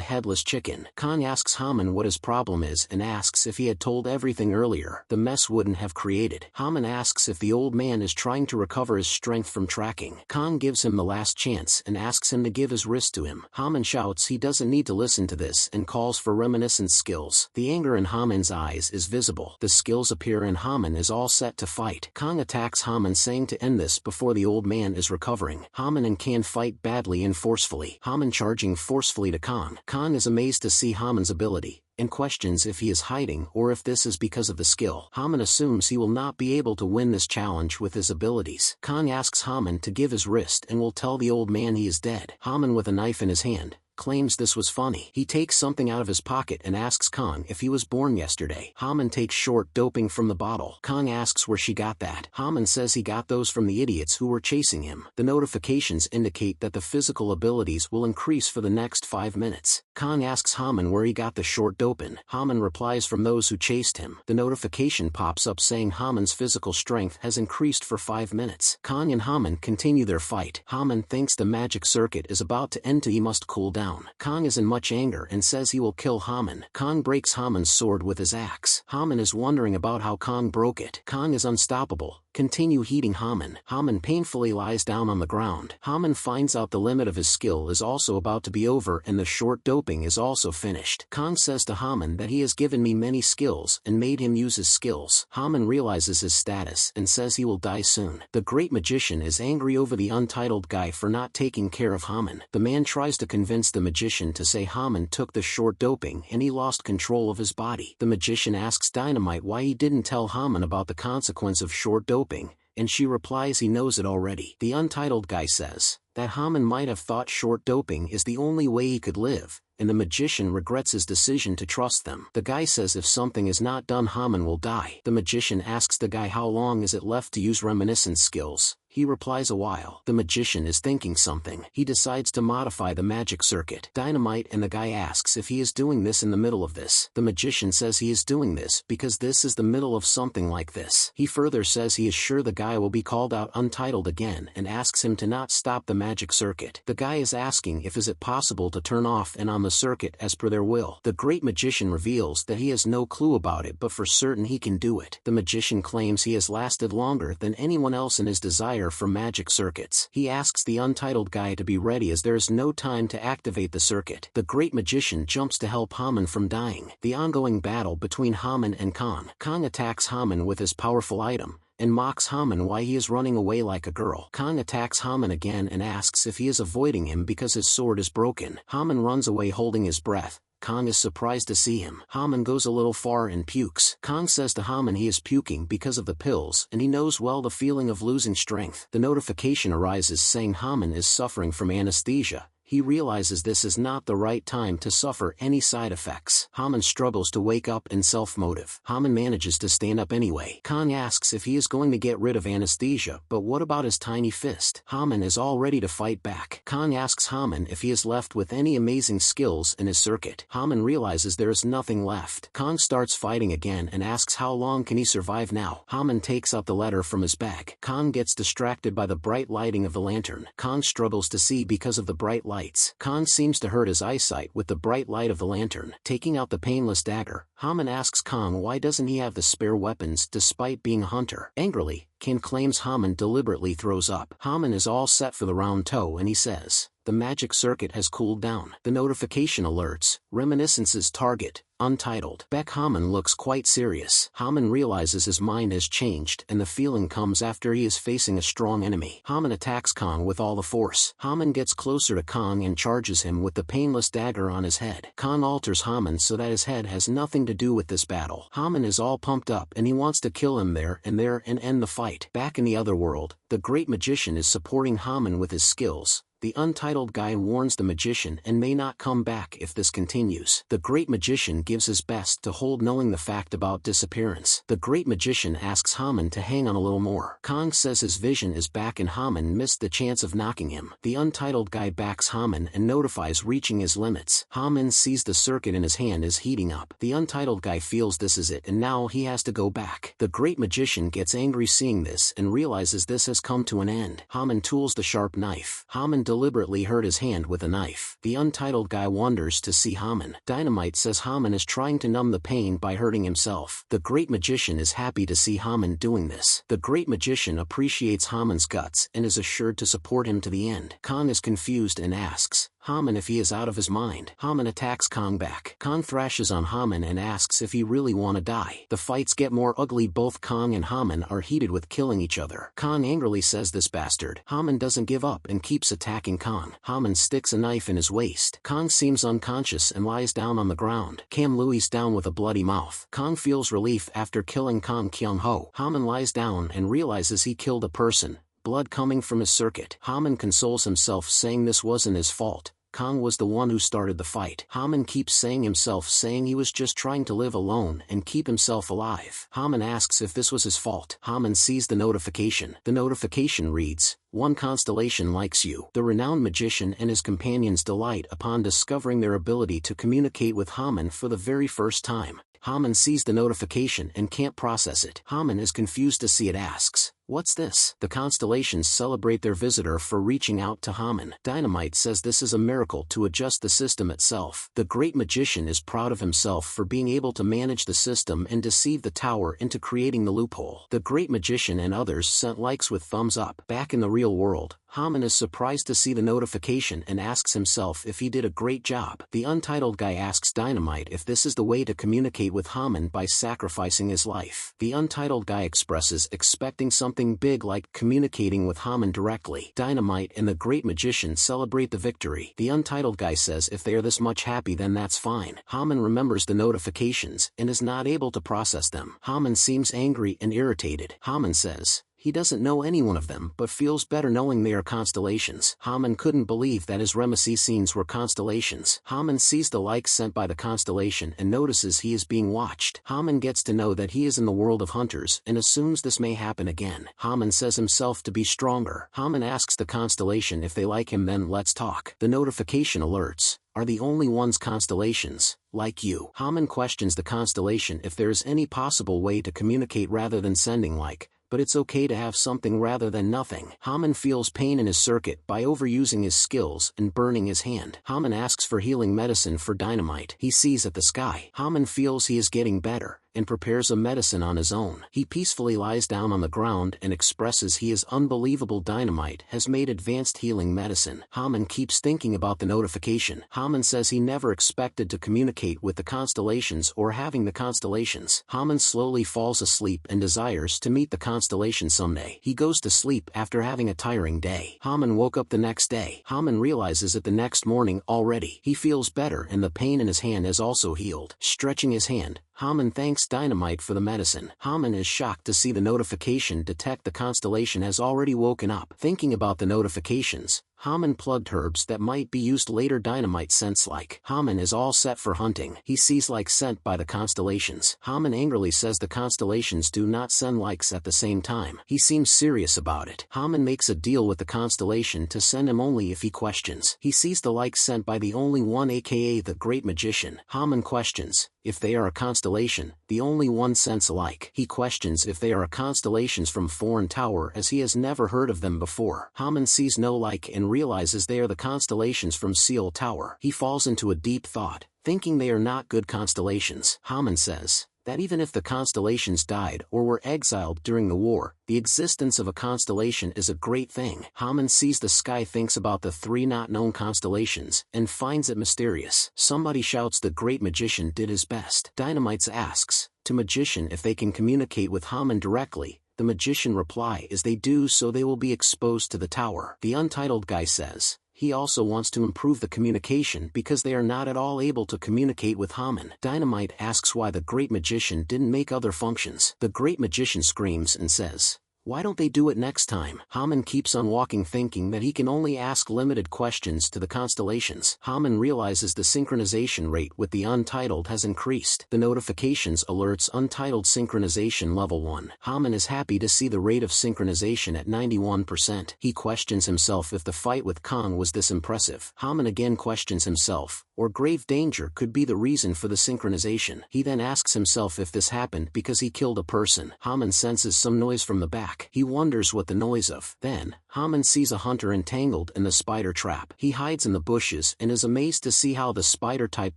headless chicken. Khan asks Haman what his problem is and asks if he had told everything earlier, the mess wouldn't have created. Haman asks if the old man is trying to recover his strength from tracking. Khan gives him the last chance and asks him to give his wrist to him. Haman shouts he doesn't need to listen to this and calls for reminiscence skills. The anger in Haman's eyes is visible. The skills appear and Haman is all set to fight. Khan attacks Haman saying to end this before the old man is recovering. Haman and Khan fight badly and forcefully. Haman charging forcefully to Khan. Khan is amazed to see Haman's ability, and questions if he is hiding or if this is because of the skill. Haman assumes he will not be able to win this challenge with his abilities. Khan asks Haman to give his wrist and will tell the old man he is dead. Haman with a knife in his hand claims this was funny. He takes something out of his pocket and asks Khan if he was born yesterday. Haman takes short doping from the bottle. Khan asks where she got that. Haman says he got those from the idiots who were chasing him. The notifications indicate that the physical abilities will increase for the next 5 minutes. Khan asks Haman where he got the short doping. Haman replies from those who chased him. The notification pops up saying Haman's physical strength has increased for 5 minutes. Khan and Haman continue their fight. Haman thinks the magic circuit is about to end, he must cool down. Khan is in much anger and says he will kill Haman. Khan breaks Haman's sword with his axe. Haman is wondering about how Khan broke it. Khan is unstoppable. Continue heating Haman. Haman painfully lies down on the ground. Haman finds out the limit of his skill is also about to be over and the short doping is also finished. Khan says to Haman that he has given me many skills and made him use his skills. Haman realizes his status and says he will die soon. The great magician is angry over the untitled guy for not taking care of Haman. The man tries to convince the magician to say Haman took the short doping and he lost control of his body. The magician asks Dynamite why he didn't tell Haman about the consequence of short doping, and she replies he knows it already. The untitled guy says that Haman might have thought short doping is the only way he could live, and the magician regrets his decision to trust them. The guy says if something is not done Haman will die. The magician asks the guy how long is it left to use reminiscence skills. He replies a while. The magician is thinking something. He decides to modify the magic circuit. Dynamite and the guy asks if he is doing this in the middle of this. The magician says he is doing this because this is the middle of something like this. He further says he is sure the guy will be called out untitled again and asks him to not stop the magic circuit. The guy is asking if is it possible to turn off and on the circuit as per their will. The great magician reveals that he has no clue about it but for certain he can do it. The magician claims he has lasted longer than anyone else in his desire for magic circuits. He asks the untitled guy to be ready as there is no time to activate the circuit. The great magician jumps to help Haman from dying. The ongoing battle between Haman and Khan. Khan attacks Haman with his powerful item and mocks Haman why he is running away like a girl. Khan attacks Haman again and asks if he is avoiding him because his sword is broken. Haman runs away holding his breath. Khan is surprised to see him. Haman goes a little far and pukes. Khan says to Haman he is puking because of the pills and he knows well the feeling of losing strength. The notification arises saying Haman is suffering from anesthesia. He realizes this is not the right time to suffer any side effects. Haman struggles to wake up in self-motive. Haman manages to stand up anyway. Khan asks if he is going to get rid of anesthesia, but what about his tiny fist? Haman is all ready to fight back. Khan asks Haman if he is left with any amazing skills in his circuit. Haman realizes there is nothing left. Khan starts fighting again and asks how long can he survive now. Haman takes out the letter from his bag. Khan gets distracted by the bright lighting of the lantern. Khan struggles to see because of the bright light. Khan seems to hurt his eyesight with the bright light of the lantern. Taking out the painless dagger, Haman asks Khan why doesn't he have the spare weapons despite being a hunter. Angrily, Khan claims Haman deliberately throws up. Haman is all set for the round toe and he says, the magic circuit has cooled down. The notification alerts, reminiscences target, Untitled. Baek Haman looks quite serious. Haman realizes his mind has changed and the feeling comes after he is facing a strong enemy. Haman attacks Kong with all the force. Haman gets closer to Kong and charges him with the painless dagger on his head. Kong alters Haman so that his head has nothing to do with this battle. Haman is all pumped up and he wants to kill him there and end the fight. Back in the other world, the great magician is supporting Haman with his skills. The untitled guy warns the magician and may not come back if this continues. The great magician gives his best to hold knowing the fact about disappearance. The great magician asks Haman to hang on a little more. Kong says his vision is back and Haman missed the chance of knocking him. The untitled guy backs Haman and notifies reaching his limits. Haman sees the circuit in his hand is heating up. The untitled guy feels this is it and now he has to go back. The great magician gets angry seeing this and realizes this has come to an end. Haman tools the sharp knife. Haman deliberately hurt his hand with a knife. The untitled guy wonders to see Haman. Dynamite says Haman is trying to numb the pain by hurting himself. The great magician is happy to see Haman doing this. The great magician appreciates Haman's guts and is assured to support him to the end. Kong is confused and asks Haman if he is out of his mind. Haman attacks Kong back. Kong thrashes on Haman and asks if he really wanna die. The fights get more ugly. Both Kong and Haman are heated with killing each other. Kong angrily says this bastard. Haman doesn't give up and keeps attacking Kong. Haman sticks a knife in his waist. Kong seems unconscious and lies down on the ground. Cam Louie's down with a bloody mouth. Kong feels relief after killing Kong Kyung Ho. Haman lies down and realizes he killed a person. Blood coming from his circuit. Haman consoles himself saying this wasn't his fault. Kong was the one who started the fight. Haman keeps saying he was just trying to live alone and keep himself alive. Haman asks if this was his fault. Haman sees the notification. The notification reads, "One constellation likes you." The renowned magician and his companions delight upon discovering their ability to communicate with Haman for the very first time. Haman sees the notification and can't process it. Haman is confused to see it asks, "What's this?" The constellations celebrate their visitor for reaching out to Haman. Dynamite says this is a miracle to adjust the system itself. The great magician is proud of himself for being able to manage the system and deceive the tower into creating the loophole. The great magician and others sent likes with thumbs up. Back in the real world, Haman is surprised to see the notification and asks himself if he did a great job. The untitled guy asks Dynamite if this is the way to communicate with Haman by sacrificing his life. The untitled guy expresses expecting something big like communicating with Haman directly. Dynamite and the great magician celebrate the victory. The untitled guy says if they are this much happy then that's fine. Haman remembers the notifications and is not able to process them. Haman seems angry and irritated. Haman says he doesn't know any one of them but feels better knowing they are constellations. Haman couldn't believe that his Ramesses scenes were constellations. Haman sees the likes sent by the constellation and notices he is being watched. Haman gets to know that he is in the world of hunters and assumes this may happen again. Haman says himself to be stronger. Haman asks the constellation if they like him then let's talk. The notification alerts, "Are the only ones constellations, like you?" Haman questions the constellation if there is any possible way to communicate rather than sending like, but it's okay to have something rather than nothing. Haman feels pain in his circuit by overusing his skills and burning his hand. Haman asks for healing medicine for Dynamite. He sees at the sky. Haman feels he is getting better and prepares a medicine on his own. He peacefully lies down on the ground and expresses he is unbelievable. Dynamite has made advanced healing medicine. Haman keeps thinking about the notification. Haman says he never expected to communicate with the constellations or having the constellations. Haman slowly falls asleep and desires to meet the constellation someday. He goes to sleep after having a tiring day. Haman woke up the next day. Haman realizes it the next morning already. He feels better and the pain in his hand has also healed. Stretching his hand, Haman thanks Dynamite for the medicine. Haman is shocked to see the notification detect the constellation has already woken up. Thinking about the notifications, Haman plugged herbs that might be used later. Dynamite scents like. Haman is all set for hunting. He sees likes sent by the constellations. Haman angrily says the constellations do not send likes at the same time. He seems serious about it. Haman makes a deal with the constellation to send him only if he questions. He sees the likes sent by the only one aka the great magician. Haman questions if they are a constellation, the only one sends a like. He questions if they are constellations from foreign tower as he has never heard of them before. Haman sees no like and realizes they are the constellations from Seoul Tower. He falls into a deep thought, thinking they are not good constellations. Haman says, that even if the constellations died or were exiled during the war, the existence of a constellation is a great thing. Haman sees the sky, thinks about the 3 not-known constellations, and finds it mysterious. Somebody shouts the great magician did his best. Dynamite asks to magician if they can communicate with Haman directly. The magician reply is they do, so they will be exposed to the tower. The untitled guy says he also wants to improve the communication because they are not at all able to communicate with Haman. Dynamite asks why the great magician didn't make other functions. The great magician screams and says, why don't they do it next time? Haman keeps on walking, thinking that he can only ask limited questions to the constellations. Haman realizes the synchronization rate with the untitled has increased. The notifications alerts untitled synchronization level 1. Haman is happy to see the rate of synchronization at 91%. He questions himself if the fight with Kong was this impressive. Haman again questions himself, or grave danger could be the reason for the synchronization. He then asks himself if this happened because he killed a person. Haman senses some noise from the back. He wonders what the noise of. Then, Haman sees a hunter entangled in the spider trap. He hides in the bushes and is amazed to see how the spider-type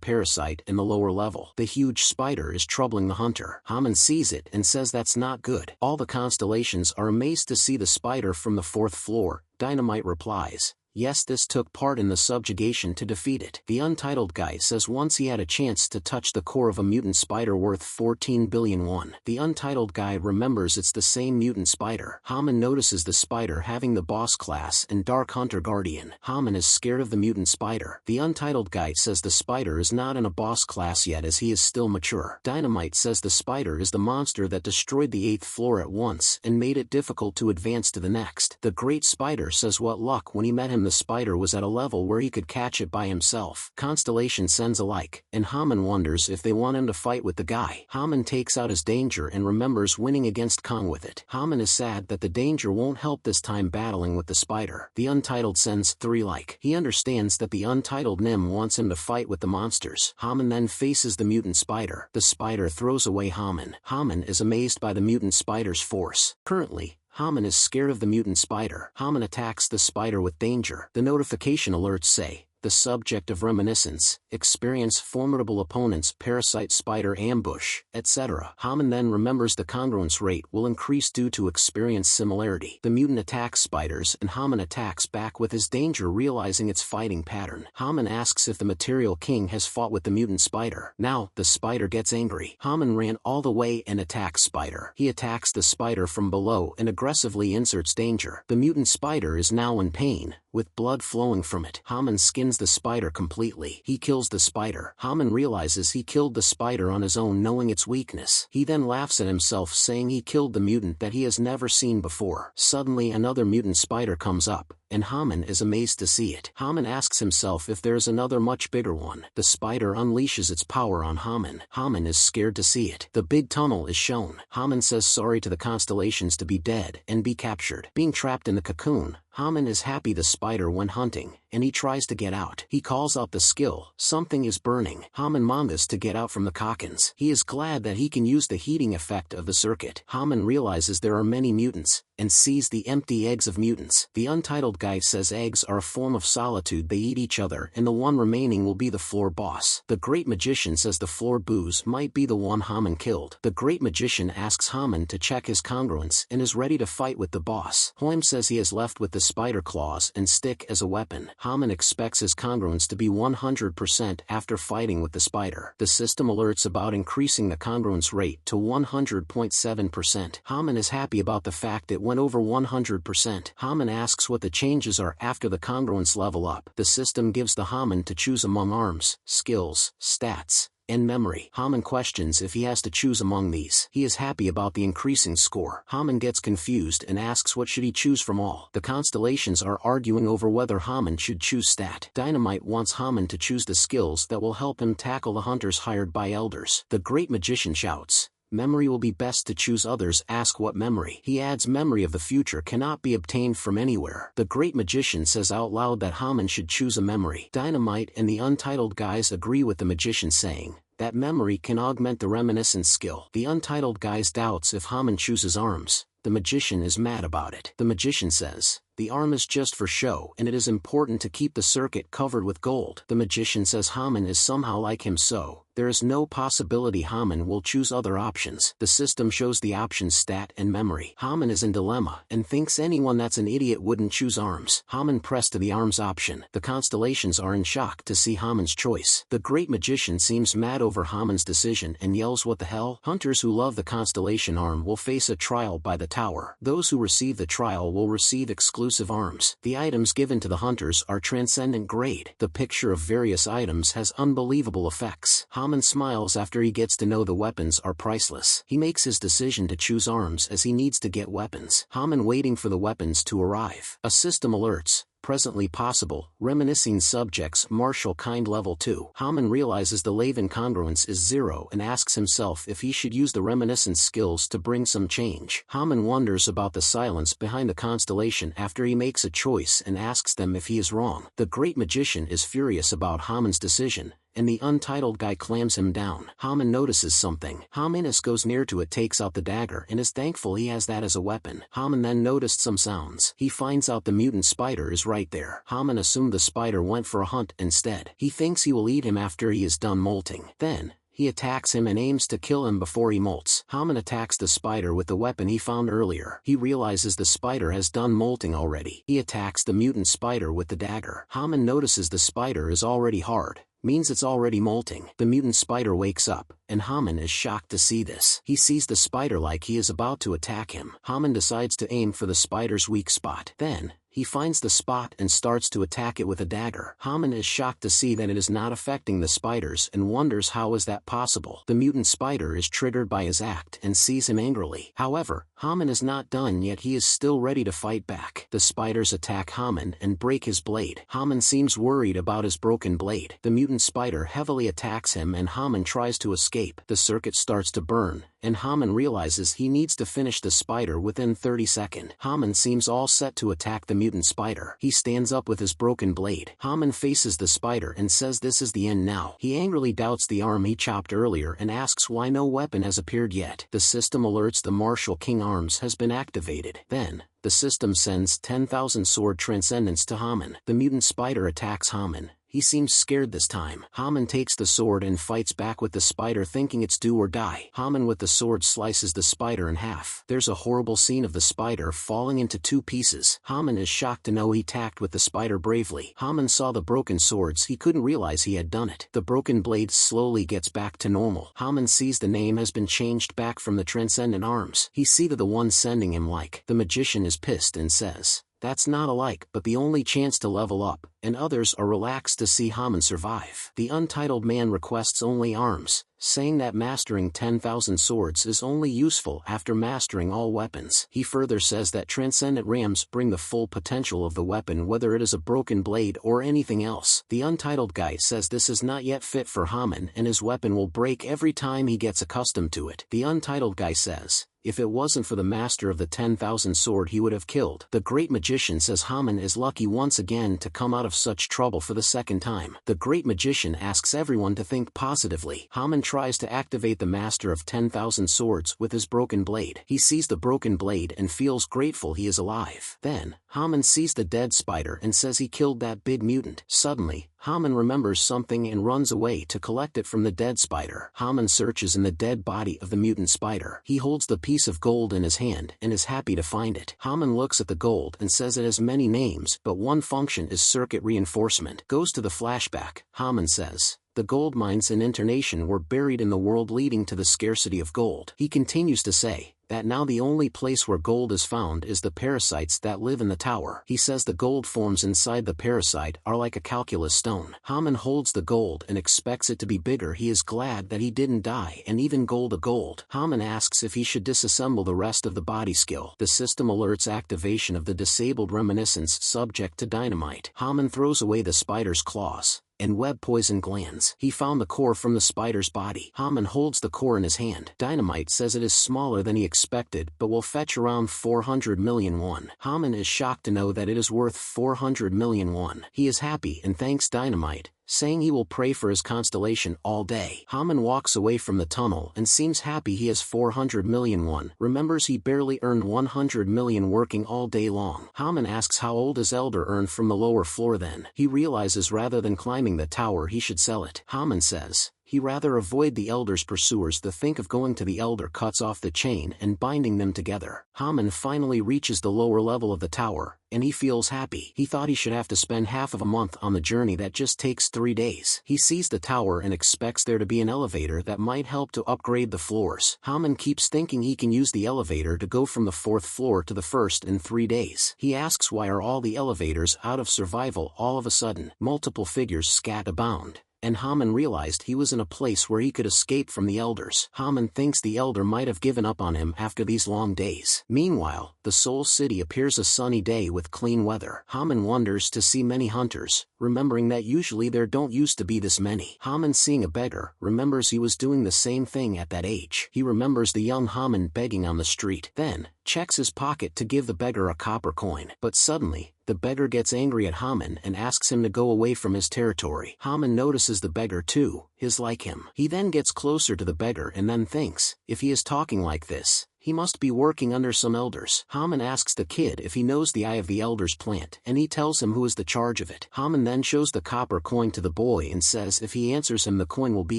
parasite in the lower level, the huge spider, is troubling the hunter. Haman sees it and says that's not good. All the constellations are amazed to see the spider from the 4th floor. Dynamite replies, yes, this took part in the subjugation to defeat it. The untitled guy says once he had a chance to touch the core of a mutant spider worth 14 billion won. The untitled guy remembers it's the same mutant spider. Haman notices the spider having the boss class and Dark Hunter Guardian. Haman is scared of the mutant spider. The untitled guy says the spider is not in a boss class yet as he is still mature. Dynamite says the spider is the monster that destroyed the 8th floor at once and made it difficult to advance to the next. The great spider says what luck when he met him the spider was at a level where he could catch it by himself. Constellation sends alike, and Haman wonders if they want him to fight with the guy. Haman takes out his danger and remembers winning against Kong with it. Haman is sad that the danger won't help this time battling with the spider. The untitled sends 3 like. He understands that the untitled Nim wants him to fight with the monsters. Haman then faces the mutant spider. The spider throws away Haman. Haman is amazed by the mutant spider's force. Currently, Haman is scared of the mutant spider. Haman attacks the spider with danger. The notification alerts say, the subject of reminiscence, experience formidable opponents, parasite spider ambush, etc. Haman then remembers the congruence rate will increase due to experience similarity. The mutant attacks spiders and Haman attacks back with his danger, realizing its fighting pattern. Haman asks if the material king has fought with the mutant spider. Now, the spider gets angry. Haman ran all the way and attacks spider. He attacks the spider from below and aggressively inserts danger. The mutant spider is now in pain, with blood flowing from it. Haman skins the spider completely. He kills the spider. Haman realizes he killed the spider on his own, knowing its weakness. He then laughs at himself, saying he killed the mutant that he has never seen before. Suddenly another mutant spider comes up, and Haman is amazed to see it. Haman asks himself if there is another much bigger one. The spider unleashes its power on Haman. Haman is scared to see it. The big tunnel is shown. Haman says sorry to the constellations to be dead and be captured. Being trapped in the cocoon, Haman is happy the spider went hunting, and he tries to get out. He calls out the skill. Something is burning. Haman mangas to get out from the cocoons. He is glad that he can use the heating effect of the circuit. Haman realizes there are many mutants, and sees the empty eggs of mutants. The untitled guy says eggs are a form of solitude, they eat each other, and the one remaining will be the floor boss. The great magician says the floor booze might be the one Haman killed. The great magician asks Haman to check his congruence and is ready to fight with the boss. Hoim says he is left with the spider claws and stick as a weapon. Haman expects his congruence to be 100% after fighting with the spider. The system alerts about increasing the congruence rate to 100.7%. Haman is happy about the fact it went over 100%. Haman asks what the changes are after the congruence level up. The system gives the Haman to choose among arms, skills, stats, and memory. Haman questions if he has to choose among these. He is happy about the increasing score. Haman gets confused and asks what should he choose from all. The constellations are arguing over whether Haman should choose stat. Dynamite wants Haman to choose the skills that will help him tackle the hunters hired by elders. The great magician shouts, memory will be best to choose. Others ask what memory. He adds memory of the future cannot be obtained from anywhere. The great magician says out loud that Haman should choose a memory. Dynamite and the untitled guys agree with the magician, saying that memory can augment the reminiscence skill. The untitled guys doubts if Haman chooses arms. The magician is mad about it. The magician says, The arm is just for show and it is important to keep the circuit covered with gold. The magician says Haman is somehow like him, so there is no possibility Haman will choose other options. The system shows the options stat and memory. Haman is in dilemma and thinks anyone that's an idiot wouldn't choose arms. Haman pressed to the arms option. The constellations are in shock to see Haman's choice. The great magician seems mad over Haman's decision and yells, "What the hell?" Hunters who love the constellation arm will face a trial by the tower. Those who receive the trial will receive exclusive arms. The items given to the hunters are transcendent grade. The picture of various items has unbelievable effects. Haman smiles after he gets to know the weapons are priceless. He makes his decision to choose arms as he needs to get weapons. Haman waiting for the weapons to arrive. A system alerts. Presently possible, reminiscing subjects martial kind level 2. Haman realizes the lave incongruence is 0 and asks himself if he should use the reminiscence skills to bring some change. Haman wonders about the silence behind the constellation after he makes a choice and asks them if he is wrong. The great magician is furious about Haman's decision, and the untitled guy clams him down. Haman notices something. Hamanus goes near to it, takes out the dagger and is thankful he has that as a weapon. Haman then noticed some sounds. He finds out the mutant spider is right there. Haman assumed the spider went for a hunt instead. He thinks he will eat him after he is done molting. Then, he attacks him and aims to kill him before he molts. Haman attacks the spider with the weapon he found earlier. He realizes the spider has done molting already. He attacks the mutant spider with the dagger. Haman notices the spider is already hard. Means it's already molting. The mutant spider wakes up, and Haman is shocked to see this. He sees the spider like he is about to attack him. Haman decides to aim for the spider's weak spot. Then, he finds the spot and starts to attack it with a dagger. Haman is shocked to see that it is not affecting the spiders and wonders how is that possible. The mutant spider is triggered by his act and sees him angrily. However, Haman is not done yet. He is still ready to fight back. The spiders attack Haman and break his blade. Haman seems worried about his broken blade. The mutant spider heavily attacks him and Haman tries to escape. The circuit starts to burn, and Haman realizes he needs to finish the spider within 30 seconds. Haman seems all set to attack the mutant spider. He stands up with his broken blade. Haman faces the spider and says this is the end now. He angrily doubts the arm he chopped earlier and asks why no weapon has appeared yet. The system alerts the martial king arms has been activated. Then, the system sends 10,000 sword transcendence to Haman. The mutant spider attacks Haman. He seems scared this time. Haman takes the sword and fights back with the spider thinking it's do or die. Haman with the sword slices the spider in half. There's a horrible scene of the spider falling into 2 pieces. Haman is shocked to know he attacked with the spider bravely. Haman saw the broken swords. He couldn't realize he had done it. The broken blade slowly gets back to normal. Haman sees the name has been changed back from the transcendent arms. He sees the one sending him like. The magician is pissed and says, "That's not a like, but the only chance to level up," and others are relaxed to see Haman survive. The untitled man requests only arms, saying that mastering 10,000 swords is only useful after mastering all weapons. He further says that transcendent rams bring the full potential of the weapon whether it is a broken blade or anything else. The untitled guy says this is not yet fit for Haman and his weapon will break every time he gets accustomed to it. The untitled guy says, if it wasn't for the master of the 10,000 sword he would have killed. The great magician says Haman is lucky once again to come out of such trouble for the second time. The great magician asks everyone to think positively. Haman tries to activate the master of 10,000 swords with his broken blade. He sees the broken blade and feels grateful he is alive. Then, Haman sees the dead spider and says he killed that big mutant. Suddenly, Haman remembers something and runs away to collect it from the dead spider. Haman searches in the dead body of the mutant spider. He holds the piece of gold in his hand and is happy to find it. Haman looks at the gold and says it has many names, but one function is circuit reinforcement. Goes to the flashback. Haman says, the gold mines in Internation were buried in the world leading to the scarcity of gold. He continues to say that now the only place where gold is found is the parasites that live in the tower. He says the gold forms inside the parasite are like a calculus stone. Haman holds the gold and expects it to be bigger. He is glad that he didn't die and even gold a gold. Haman asks if he should disassemble the rest of the body skill. The system alerts activation of the disabled reminiscence subject to dynamite. Haman throws away the spider's claws and web poison glands. He found the core from the spider's body. Haman holds the core in his hand. Dynamite says it is smaller than he expected but will fetch around 400 million won. Haman is shocked to know that it is worth 400 million won. He is happy and thanks Dynamite, saying he will pray for his constellation all day. Haman walks away from the tunnel and seems happy he has 400 million won. Remembers he barely earned 100 million working all day long. Haman asks how old his elder earned from the lower floor then. He realizes rather than climbing the tower he should sell it. Haman says he rather avoid the elder's pursuers. The think of going to the elder cuts off the chain and binding them together. Haman finally reaches the lower level of the tower, and he feels happy. He thought he should have to spend half of a month on the journey that just takes 3 days. He sees the tower and expects there to be an elevator that might help to upgrade the floors. Haman keeps thinking he can use the elevator to go from the 4th floor to the 1st in 3 days. He asks why are all the elevators out of survival all of a sudden. Multiple figures scat abound, and Haman realized he was in a place where he could escape from the elders. Haman thinks the elder might have given up on him after these long days. Meanwhile, the Soul City appears a sunny day with clean weather. Haman wonders to see many hunters, remembering that usually there don't used to be this many. Haman seeing a beggar, remembers he was doing the same thing at that age. He remembers the young Haman begging on the street, then checks his pocket to give the beggar a copper coin. But suddenly, the beggar gets angry at Haman and asks him to go away from his territory. Haman notices the beggar too, is like him. He then gets closer to the beggar and then thinks, if he is talking like this, he must be working under some elders. Haman asks the kid if he knows the eye of the elders plant, and he tells him who is the charge of it. Haman then shows the copper coin to the boy and says if he answers him the coin will be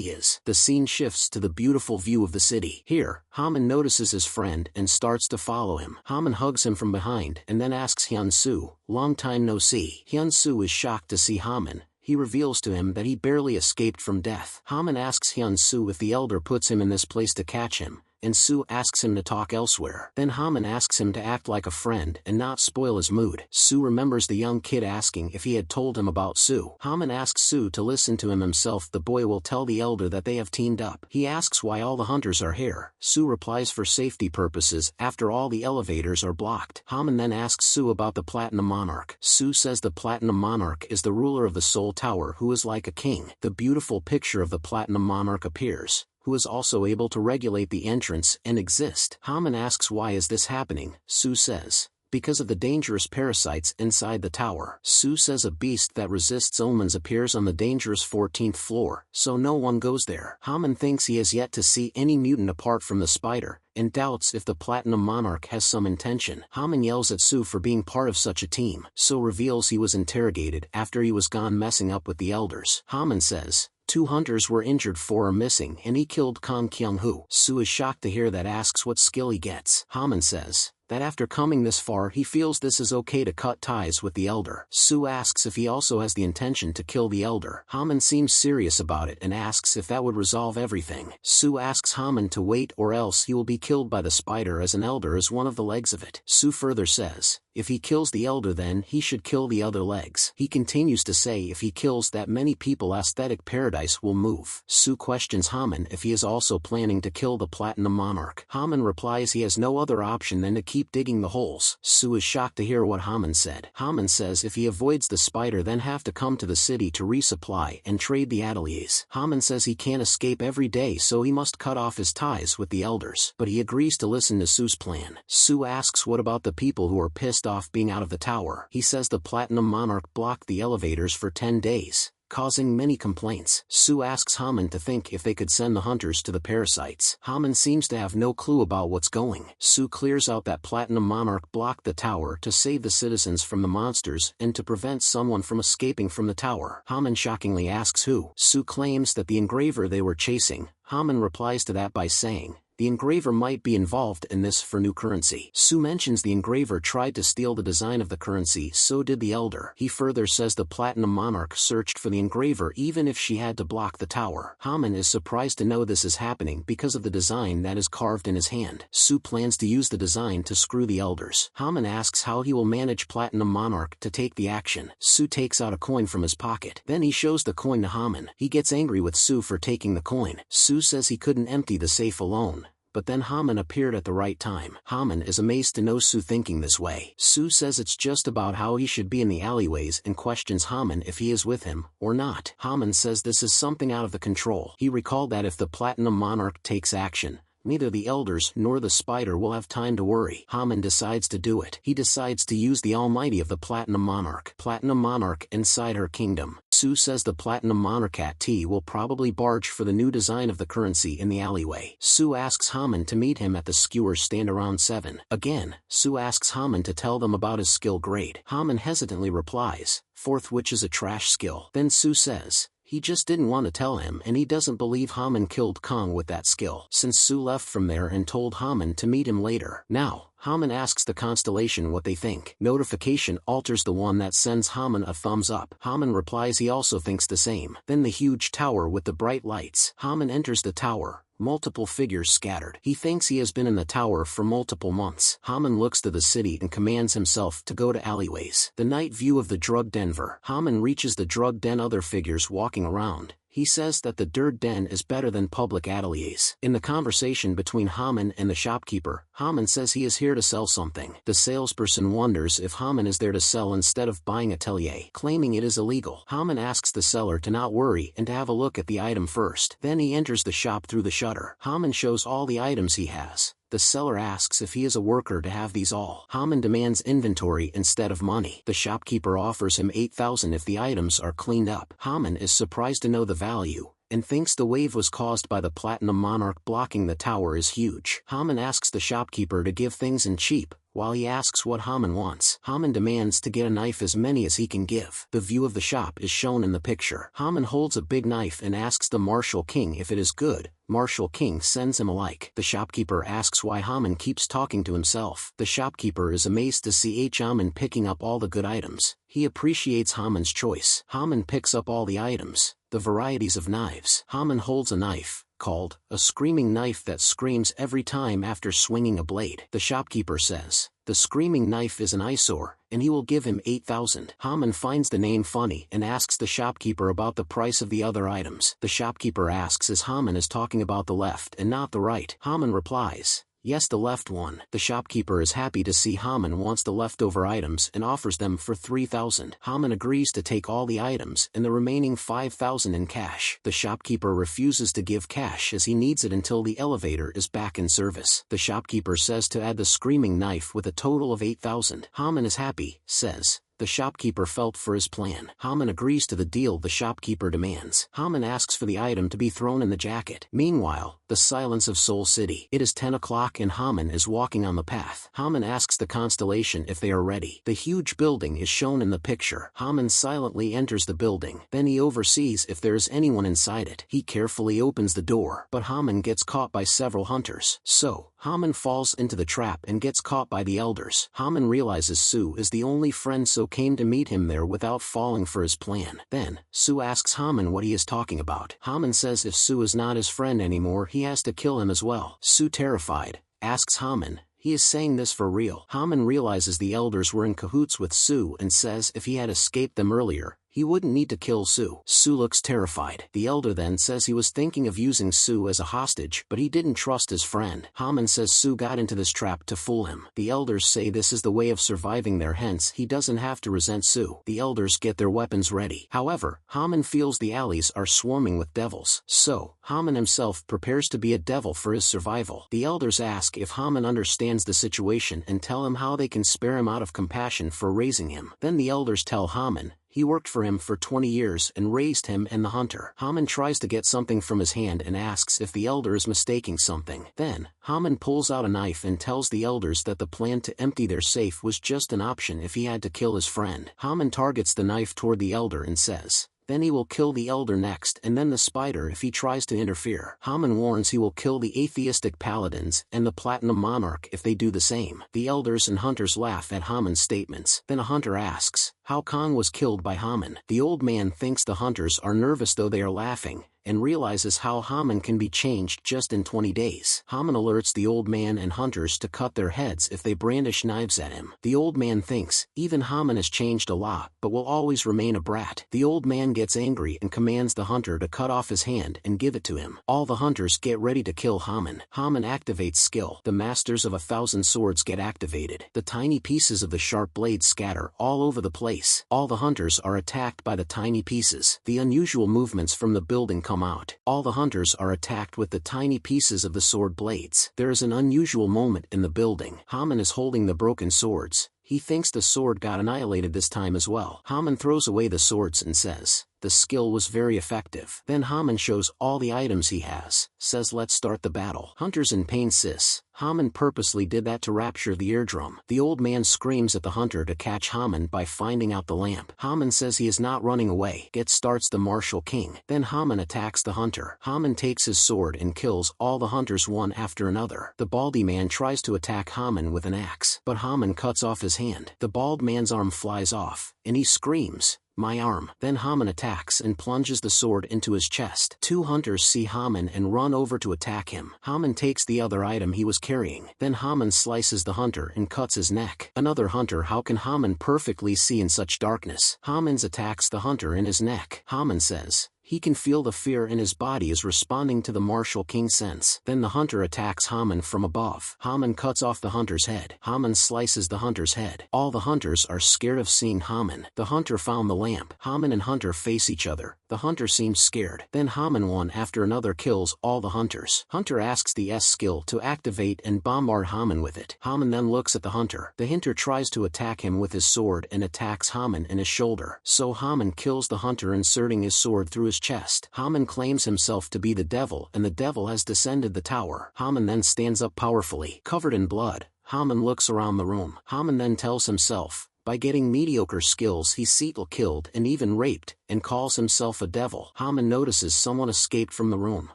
his. The scene shifts to the beautiful view of the city. Here, Haman notices his friend and starts to follow him. Haman hugs him from behind and then asks Hyun-soo, long time no see. Hyun-soo is shocked to see Haman. He reveals to him that he barely escaped from death. Haman asks Hyun-soo if the elder puts him in this place to catch him, and Soo asks him to talk elsewhere. Then Haman asks him to act like a friend and not spoil his mood. Soo remembers the young kid asking if he had told him about Soo. Haman asks Soo to listen to him himself. The boy will tell the elder that they have teamed up. He asks why all the hunters are here. Soo replies for safety purposes, after all the elevators are blocked. Haman then asks Soo about the Platinum Monarch. Soo says the Platinum Monarch is the ruler of the Soul Tower who is like a king. The beautiful picture of the Platinum Monarch appears, who is also able to regulate the entrance and exist. Haman asks why is this happening. Soo says, because of the dangerous parasites inside the tower. Soo says a beast that resists omens appears on the dangerous 14th floor, so no one goes there. Haman thinks he has yet to see any mutant apart from the spider, and doubts if the Platinum Monarch has some intention. Haman yells at Soo for being part of such a team. Soo reveals he was interrogated after he was gone messing up with the elders. Haman says, 2 hunters were injured, 4 are missing, and he killed Kang Kyung-hoo. Soo is shocked to hear that, asks what skill he gets. Haman says that after coming this far he feels this is okay to cut ties with the elder. Soo asks if he also has the intention to kill the elder. Haman seems serious about it and asks if that would resolve everything. Soo asks Haman to wait or else he will be killed by the spider, as an elder is one of the legs of it. Soo further says, if he kills the elder then he should kill the other legs. He continues to say if he kills that many people aesthetic paradise will move. Soo questions Haman if he is also planning to kill the Platinum Monarch. Haman replies he has no other option than to keep digging the holes. Soo is shocked to hear what Haman said. Haman says if he avoids the spider then have to come to the city to resupply and trade the ateliers. Haman says he can't escape every day so he must cut off his ties with the elders, but he agrees to listen to Soo's plan. Soo asks what about the people who are pissed off being out of the tower. He says the Platinum Monarch blocked the elevators for 10 days, causing many complaints. Soo asks Haman to think if they could send the hunters to the parasites. Haman seems to have no clue about what's going. Soo clears out that Platinum Monarch blocked the tower to save the citizens from the monsters and to prevent someone from escaping from the tower. Haman shockingly asks who. Soo claims that the engraver they were chasing. Haman replies to that by saying the engraver might be involved in this for new currency. Soo mentions the engraver tried to steal the design of the currency, so did the elder. He further says the Platinum Monarch searched for the engraver even if she had to block the tower. Haman is surprised to know this is happening because of the design that is carved in his hand. Soo plans to use the design to screw the elders. Haman asks how he will manage Platinum Monarch to take the action. Soo takes out a coin from his pocket. Then he shows the coin to Haman. He gets angry with Soo for taking the coin. Soo says he couldn't empty the safe alone, but then Haman appeared at the right time. Haman is amazed to know Soo thinking this way. Soo says it's just about how he should be in the alleyways and questions Haman if he is with him or not. Haman says this is something out of the control. He recalled that if the Platinum Monarch takes action, neither the elders nor the spider will have time to worry. Haman decides to do it. He decides to use the almighty of the Platinum Monarch. Platinum Monarch inside her kingdom. Sue says the Platinum Monarch T will probably barge for the new design of the currency in the alleyway. Sue asks Haman to meet him at the skewer stand around 7. Again, Sue asks Haman to tell them about his skill grade. Haman hesitantly replies, 4th, which is a trash skill. Then Sue says, he just didn't want to tell him and he doesn't believe Haman killed Kong with that skill, since Sue left from there and told Haman to meet him later. Now, Haman asks the constellation what they think. Notification alters the one that sends Haman a thumbs up. Haman replies he also thinks the same. Then the huge tower with the bright lights. Haman enters the tower. Multiple figures scattered. He thinks he has been in the tower for multiple months. Haman looks to the city and commands himself to go to alleyways. The night view of the drug Denver. Haman reaches the drug den, other figures walking around. He says that the drug den is better than public ateliers. In the conversation between Haman and the shopkeeper, Haman says he is here to sell something. The salesperson wonders if Haman is there to sell instead of buying atelier, claiming it is illegal. Haman asks the seller to not worry and to have a look at the item first. Then he enters the shop through the shutter. Haman shows all the items he has. The seller asks if he is a worker to have these all. Haman demands inventory instead of money. The shopkeeper offers him 8,000 if the items are cleaned up. Haman is surprised to know the value, and thinks the wave was caused by the Platinum Monarch blocking the tower is huge. Haman asks the shopkeeper to give things in cheap, while he asks what Haman wants. Haman demands to get a knife, as many as he can give. The view of the shop is shown in the picture. Haman holds a big knife and asks the Martial King if it is good. Martial King sends him a like. The shopkeeper asks why Haman keeps talking to himself. The shopkeeper is amazed to see Haman picking up all the good items. He appreciates Haman's choice. Haman picks up all the items, the varieties of knives. Haman holds a knife, called a screaming knife, that screams every time after swinging a blade. The shopkeeper says, the screaming knife is an eyesore, and he will give him 8,000. Haman finds the name funny and asks the shopkeeper about the price of the other items. The shopkeeper asks as Haman is talking about the left and not the right. Haman replies, yes, the left one. The shopkeeper is happy to see Haman wants the leftover items and offers them for 3,000. Haman agrees to take all the items and the remaining 5,000 in cash. The shopkeeper refuses to give cash as he needs it until the elevator is back in service. The shopkeeper says to add the screaming knife with a total of 8,000. Haman is happy, says the shopkeeper felt for his plan. Haman agrees to the deal the shopkeeper demands. Haman asks for the item to be thrown in the jacket. Meanwhile, the silence of Soul City. It is 10 o'clock and Haman is walking on the path. Haman asks the constellation if they are ready. The huge building is shown in the picture. Haman silently enters the building. Then he oversees if there is anyone inside it. He carefully opens the door, but Haman gets caught by several hunters. So, Haman falls into the trap and gets caught by the elders. Haman realizes Sue is the only friend so came to meet him there without falling for his plan. Then, Sue asks Haman what he is talking about. Haman says if Sue is not his friend anymore, he has to kill him as well. Sue, terrified, asks Haman, he is saying this for real. Haman realizes the elders were in cahoots with Sue and says if he had escaped them earlier, he wouldn't need to kill Sue. Sue looks terrified. The elder then says he was thinking of using Sue as a hostage, but he didn't trust his friend. Haman says Sue got into this trap to fool him. The elders say this is the way of surviving there, hence he doesn't have to resent Sue. The elders get their weapons ready. However, Haman feels the alleys are swarming with devils. So, Haman himself prepares to be a devil for his survival. The elders ask if Haman understands the situation and tell him how they can spare him out of compassion for raising him. Then the elders tell Haman he worked for him for 20 years and raised him and the hunter. Haman tries to get something from his hand and asks if the elder is mistaking something. Then, Haman pulls out a knife and tells the elders that the plan to empty their safe was just an option if he had to kill his friend. Haman targets the knife toward the elder and says, then he will kill the elder next and then the spider if he tries to interfere. Haman warns he will kill the atheistic paladins and the Platinum Monarch if they do the same. The elders and hunters laugh at Haman's statements. Then a hunter asks how Kong was killed by Haman. The old man thinks the hunters are nervous though they are laughing, and realizes how Haman can be changed just in 20 days. Haman alerts the old man and hunters to cut their heads if they brandish knives at him. The old man thinks, even Haman has changed a lot, but will always remain a brat. The old man gets angry and commands the hunter to cut off his hand and give it to him. All the hunters get ready to kill Haman. Haman activates skill. The masters of 1,000 swords get activated. The tiny pieces of the sharp blades scatter all over the place. All the hunters are attacked by the tiny pieces. The unusual movements from the building come out. All the hunters are attacked with the tiny pieces of the sword blades. There is an unusual moment in the building. Haman is holding the broken swords. He thinks the sword got annihilated this time as well. Haman throws away the swords and says, the skill was very effective. Then Haman shows all the items he has, says let's start the battle. Hunter's in pain sis. Haman purposely did that to rapture the eardrum. The old man screams at the hunter to catch Haman by finding out the lamp. Haman says he is not running away. It starts the martial king. Then Haman attacks the hunter. Haman takes his sword and kills all the hunters one after another. The baldy man tries to attack Haman with an axe, but Haman cuts off his hand. The bald man's arm flies off, and he screams, "My arm." Then Haman attacks and plunges the sword into his chest. Two hunters see Haman and run over to attack him. Haman takes the other item he was carrying. Then Haman slices the hunter and cuts his neck. Another hunter, how can Haman perfectly see in such darkness? Haman attacks the hunter in his neck. Haman says he can feel the fear in his body is responding to the martial king sense. Then the hunter attacks Haman from above. Haman cuts off the hunter's head. Haman slices the hunter's head. All the hunters are scared of seeing Haman. The hunter found the lamp. Haman and hunter face each other. The hunter seems scared. Then Haman one after another kills all the hunters. Hunter asks the S skill to activate and bombard Haman with it. Haman then looks at the hunter. The hunter tries to attack him with his sword and attacks Haman in his shoulder. So Haman kills the hunter inserting his sword through his chest. Haman claims himself to be the devil and the devil has descended the tower. Haman then stands up powerfully. Covered in blood, Haman looks around the room. Haman then tells himself, by getting mediocre skills he's Seattle killed and even raped, and calls himself a devil. Haman notices someone escaped from the room.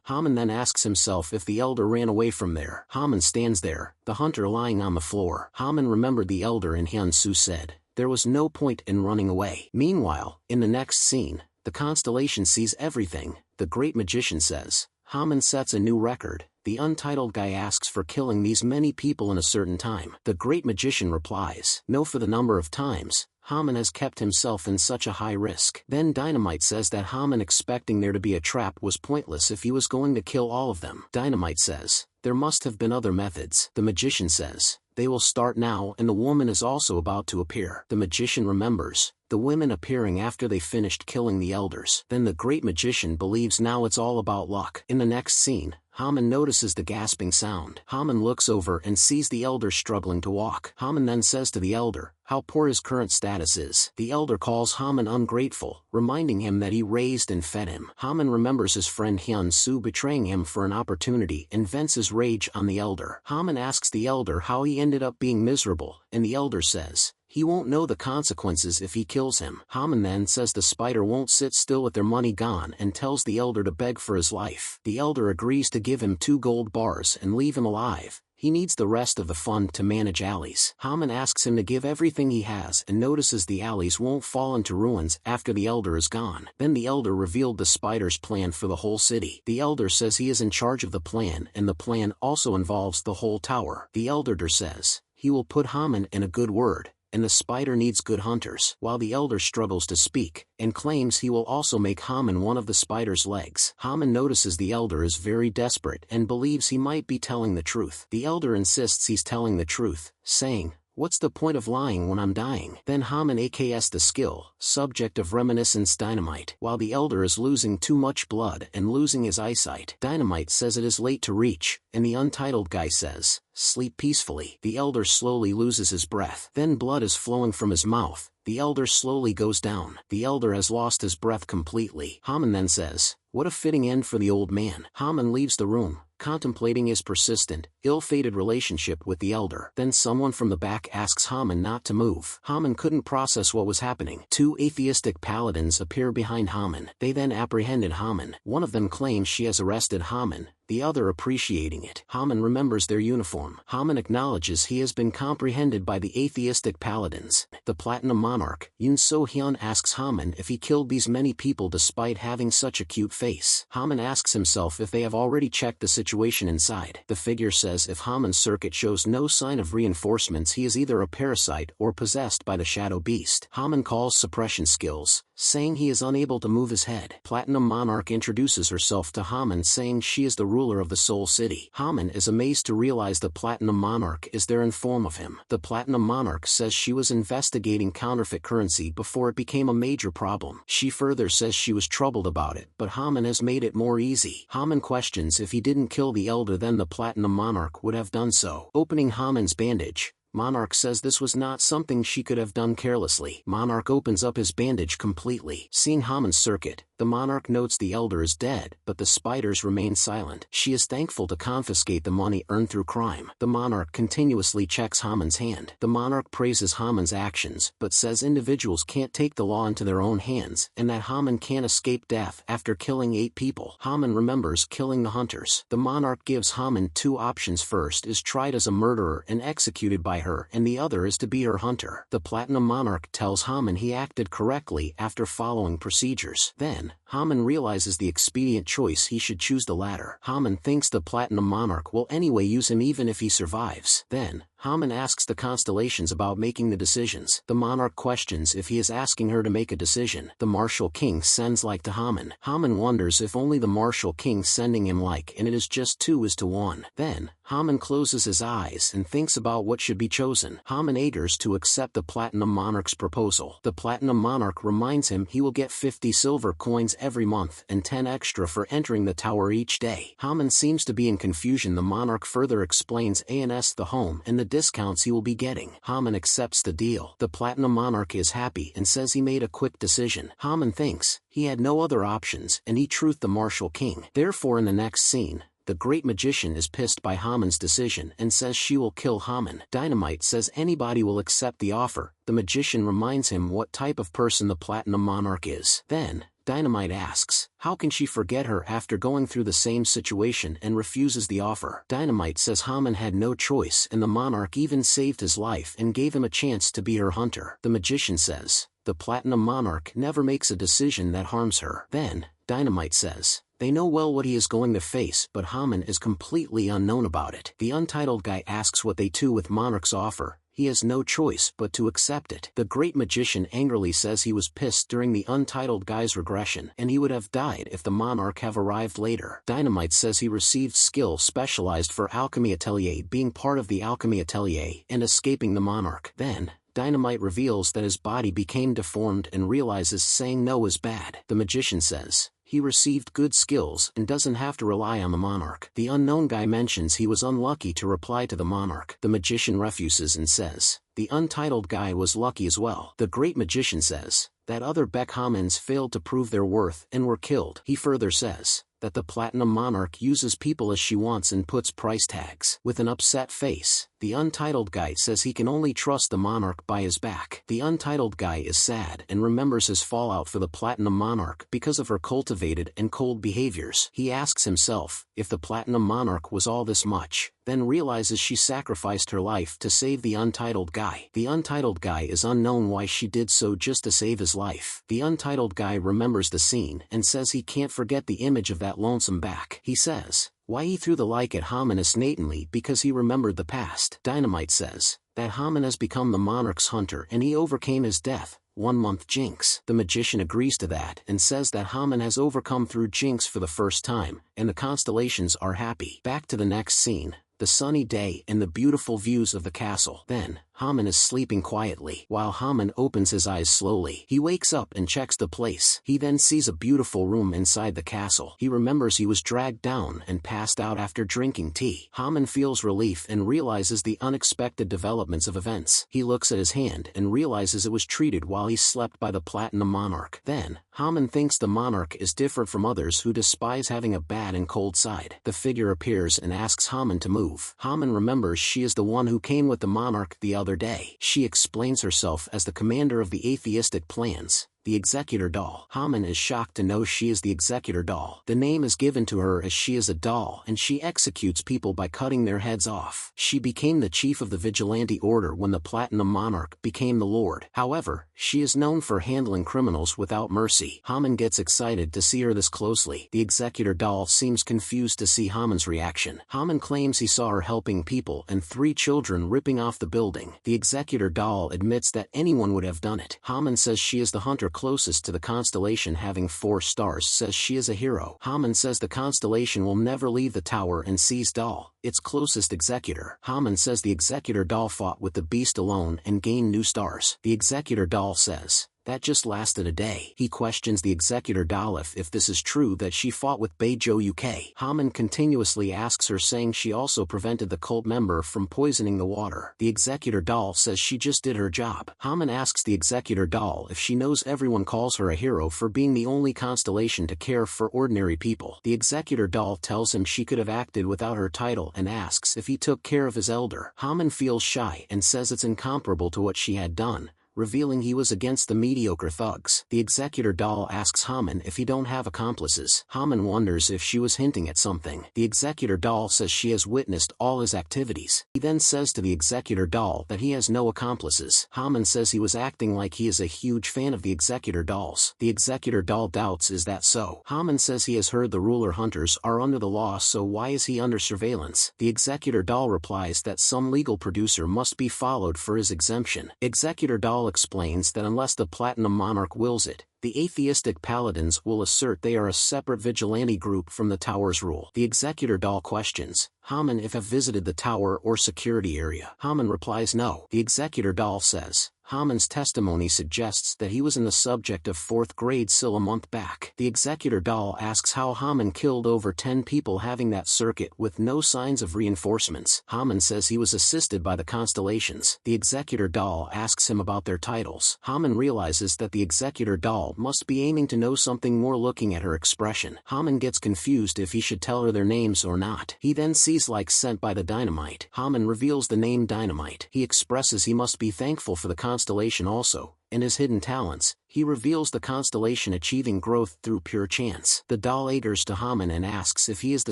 Haman then asks himself if the elder ran away from there. Haman stands there, the hunter lying on the floor. Haman remembered the elder and Hyun-soo said, there was no point in running away. Meanwhile, in the next scene, the constellation sees everything. The great magician says, Haman sets a new record. The untitled guy asks for killing these many people in a certain time. The great magician replies, no, for the number of times Haman has kept himself in such a high risk. Then Dynamite says that Haman expecting there to be a trap was pointless if he was going to kill all of them. Dynamite says, there must have been other methods. The magician says, they will start now and the woman is also about to appear. The magician remembers the women appearing after they finished killing the elders. Then the great magician believes now it's all about luck. In the next scene, Haman notices the gasping sound. Haman looks over and sees the elder struggling to walk. Haman then says to the elder, how poor his current status is. The elder calls Haman ungrateful, reminding him that he raised and fed him. Haman remembers his friend Hyun-soo betraying him for an opportunity and vents his rage on the elder. Haman asks the elder how he ended up being miserable, and the elder says, he won't know the consequences if he kills him. Haman then says the spider won't sit still with their money gone and tells the elder to beg for his life. The elder agrees to give him 2 gold bars and leave him alive. He needs the rest of the fund to manage alleys. Haman asks him to give everything he has and notices the alleys won't fall into ruins after the elder is gone. Then the elder revealed the spider's plan for the whole city. The elder says he is in charge of the plan and the plan also involves the whole tower. The elder says he will put Haman in a good word, and the spider needs good hunters. While the elder struggles to speak, and claims he will also make Haman one of the spider's legs. Haman notices the elder is very desperate and believes he might be telling the truth. The elder insists he's telling the truth, saying, what's the point of lying when I'm dying? Then Haman AKS the skill, subject of reminiscence Dynamite. While the elder is losing too much blood and losing his eyesight, Dynamite says it is late to reach, and the untitled guy says, sleep peacefully. The elder slowly loses his breath. Then blood is flowing from his mouth. The elder slowly goes down. The elder has lost his breath completely. Haman then says, what a fitting end for the old man. Haman leaves the room, contemplating his persistent, ill-fated relationship with the elder. Then someone from the back asks Haman not to move. Haman couldn't process what was happening. 2 atheistic paladins appear behind Haman. They then apprehended Haman. One of them claims she has arrested Haman, the other appreciating it. Haman remembers their uniform. Haman acknowledges he has been comprehended by the atheistic paladins. The Platinum Monarch, Yoon So-hyun, asks Haman if he killed these many people despite having such a cute face. Haman asks himself if they have already checked the situation inside. The figure says if Haman's circuit shows no sign of reinforcements he is either a parasite or possessed by the shadow beast. Haman calls suppression skills, saying he is unable to move his head. Platinum Monarch introduces herself to Haman saying she is the ruler of the Soul City. Haman is amazed to realize the Platinum Monarch is there in form of him. The Platinum Monarch says she was investigating counterfeit currency before it became a major problem. She further says she was troubled about it, but Haman has made it more easy. Haman questions if he didn't kill the elder then the Platinum Monarch would have done so. Opening Haman's bandage, Monarch says this was not something she could have done carelessly. Monarch opens up his bandage completely. Seeing Haman's circuit, the Monarch notes the elder is dead, but the spiders remain silent. She is thankful to confiscate the money earned through crime. The Monarch continuously checks Haman's hand. The Monarch praises Haman's actions, but says individuals can't take the law into their own hands, and that Haman can't escape death after killing 8 people. Haman remembers killing the hunters. The Monarch gives Haman 2 options. First is tried as a murderer and executed by her, and the other is to be her hunter. The Platinum Monarch tells Haman he acted correctly after following procedures. Then, Haman realizes the expedient choice, he should choose the latter. Haman thinks the Platinum Monarch will anyway use him even if he survives. Then, Haman asks the constellations about making the decisions. The Monarch questions if he is asking her to make a decision. The Martial King sends like to Haman. Haman wonders if only the Martial King sending him like, and it is just 2:1. Then, Haman closes his eyes and thinks about what should be chosen. Haman agrees to accept the Platinum Monarch's proposal. The Platinum Monarch reminds him he will get 50 silver coins every month and 10 extra for entering the tower each day. Haman seems to be in confusion. The Monarch further explains the home and the discounts he will be getting. Haman accepts the deal. The Platinum Monarch is happy and says he made a quick decision. Haman thinks he had no other options and he truth the Martial King. Therefore in the next scene, the Great Magician is pissed by Haman's decision and says she will kill Haman. Dynamite says anybody will accept the offer. The Magician reminds him what type of person the Platinum Monarch is. Then, Dynamite asks, how can she forget her after going through the same situation, and refuses the offer. Dynamite says Haman had no choice and the Monarch even saved his life and gave him a chance to be her hunter. The Magician says, the Platinum Monarch never makes a decision that harms her. Then, Dynamite says, they know well what he is going to face, but Haman is completely unknown about it. The Untitled Guy asks what they do with Monarch's offer. He has no choice but to accept it. The Great Magician angrily says he was pissed during the Untitled Guy's regression, and he would have died if the Monarch have arrived later. Dynamite says he received skill specialized for Alchemy Atelier, being part of the Alchemy Atelier and escaping the Monarch. Then, Dynamite reveals that his body became deformed and realizes saying no is bad. The Magician says he received good skills and doesn't have to rely on the Monarch. The Unknown Guy mentions he was unlucky to reply to the Monarch. The Magician refuses and says the Untitled Guy was lucky as well. The Great Magician says that other Beckhamans failed to prove their worth and were killed. He further says that the Platinum Monarch uses people as she wants and puts price tags. With an upset face, the Untitled Guy says he can only trust the Monarch by his back. The Untitled Guy is sad and remembers his fallout for the Platinum Monarch because of her cultivated and cold behaviors. He asks himself if the Platinum Monarch was all this much, then realizes she sacrificed her life to save the Untitled Guy. The Untitled Guy is unknown why she did so just to save his life. The Untitled Guy remembers the scene and says he can't forget the image of that lonesome back. He says why he threw the like at Haman is natally because he remembered the past. Dynamite says that Haman has become the Monarch's hunter and he overcame his death, 1-month jinx. The Magician agrees to that and says that Haman has overcome through jinx for the first time, and the constellations are happy. Back to the next scene, the sunny day and the beautiful views of the castle. Then, Haman is sleeping quietly. While Haman opens his eyes slowly, he wakes up and checks the place. He then sees a beautiful room inside the castle. He remembers he was dragged down and passed out after drinking tea. Haman feels relief and realizes the unexpected developments of events. He looks at his hand and realizes it was treated while he slept by the Platinum Monarch. Then, Haman thinks the Monarch is different from others who despise having a bad and cold side. The figure appears and asks Haman to move. Haman remembers she is the one who came with the Monarch the other day. She explains herself as the commander of the atheistic plans, the Executor Doll. Haman is shocked to know she is the Executor Doll. The name is given to her as she is a doll and she executes people by cutting their heads off. She became the chief of the Vigilante Order when the Platinum Monarch became the Lord. However, she is known for handling criminals without mercy. Haman gets excited to see her this closely. The Executor Doll seems confused to see Haman's reaction. Haman claims he saw her helping people and 3 children ripping off the building. The Executor Doll admits that anyone would have done it. Haman says she is the hunter closest to the constellation having 4 stars, says she is a hero. Haman says the constellation will never leave the tower and sees Doll, its closest executor. Haman says the Executor Doll fought with the beast alone and gained new stars. The Executor Doll says That just lasted a day. He questions the executor doll if this is true that she fought with Bejo UK. Haman continuously asks her, saying she also prevented the cult member from poisoning the water. The executor doll says she just did her job. Haman asks the executor doll if she knows everyone calls her a hero for being the only constellation to care for ordinary people. The executor doll tells him she could have acted without her title and asks if he took care of his elder. Haman feels shy and says it's incomparable to what she had done, revealing he was against the mediocre thugs. The executor doll asks Haman if he don't have accomplices. Haman wonders if she was hinting at something. The executor doll says she has witnessed all his activities. He then says to the executor doll that he has no accomplices. Haman says he was acting like he is a huge fan of the executor dolls. The executor doll doubts, is that so? Haman says he has heard the ruler hunters are under the law, so why is he under surveillance? The executor doll replies that some legal producer must be followed for his exemption. Executor doll explains that unless the Platinum Monarch wills it, the atheistic paladins will assert they are a separate vigilante group from the tower's rule. The executor doll questions Haman if have visited the tower or security area. Haman replies no. The executor doll says Haman's testimony suggests that he was in the subject of 4th grade still a month back. The executor doll asks how Haman killed over 10 people having that circuit with no signs of reinforcements. Haman says he was assisted by the constellations. The executor doll asks him about their titles. Haman realizes that the executor doll must be aiming to know something more looking at her expression. Haman gets confused if he should tell her their names or not. He then sees like sent by the dynamite. Haman reveals the name Dynamite. He expresses he must be thankful for the constellation also, and his hidden talents. He reveals the constellation achieving growth through pure chance. The doll aders to Haman and asks if he is the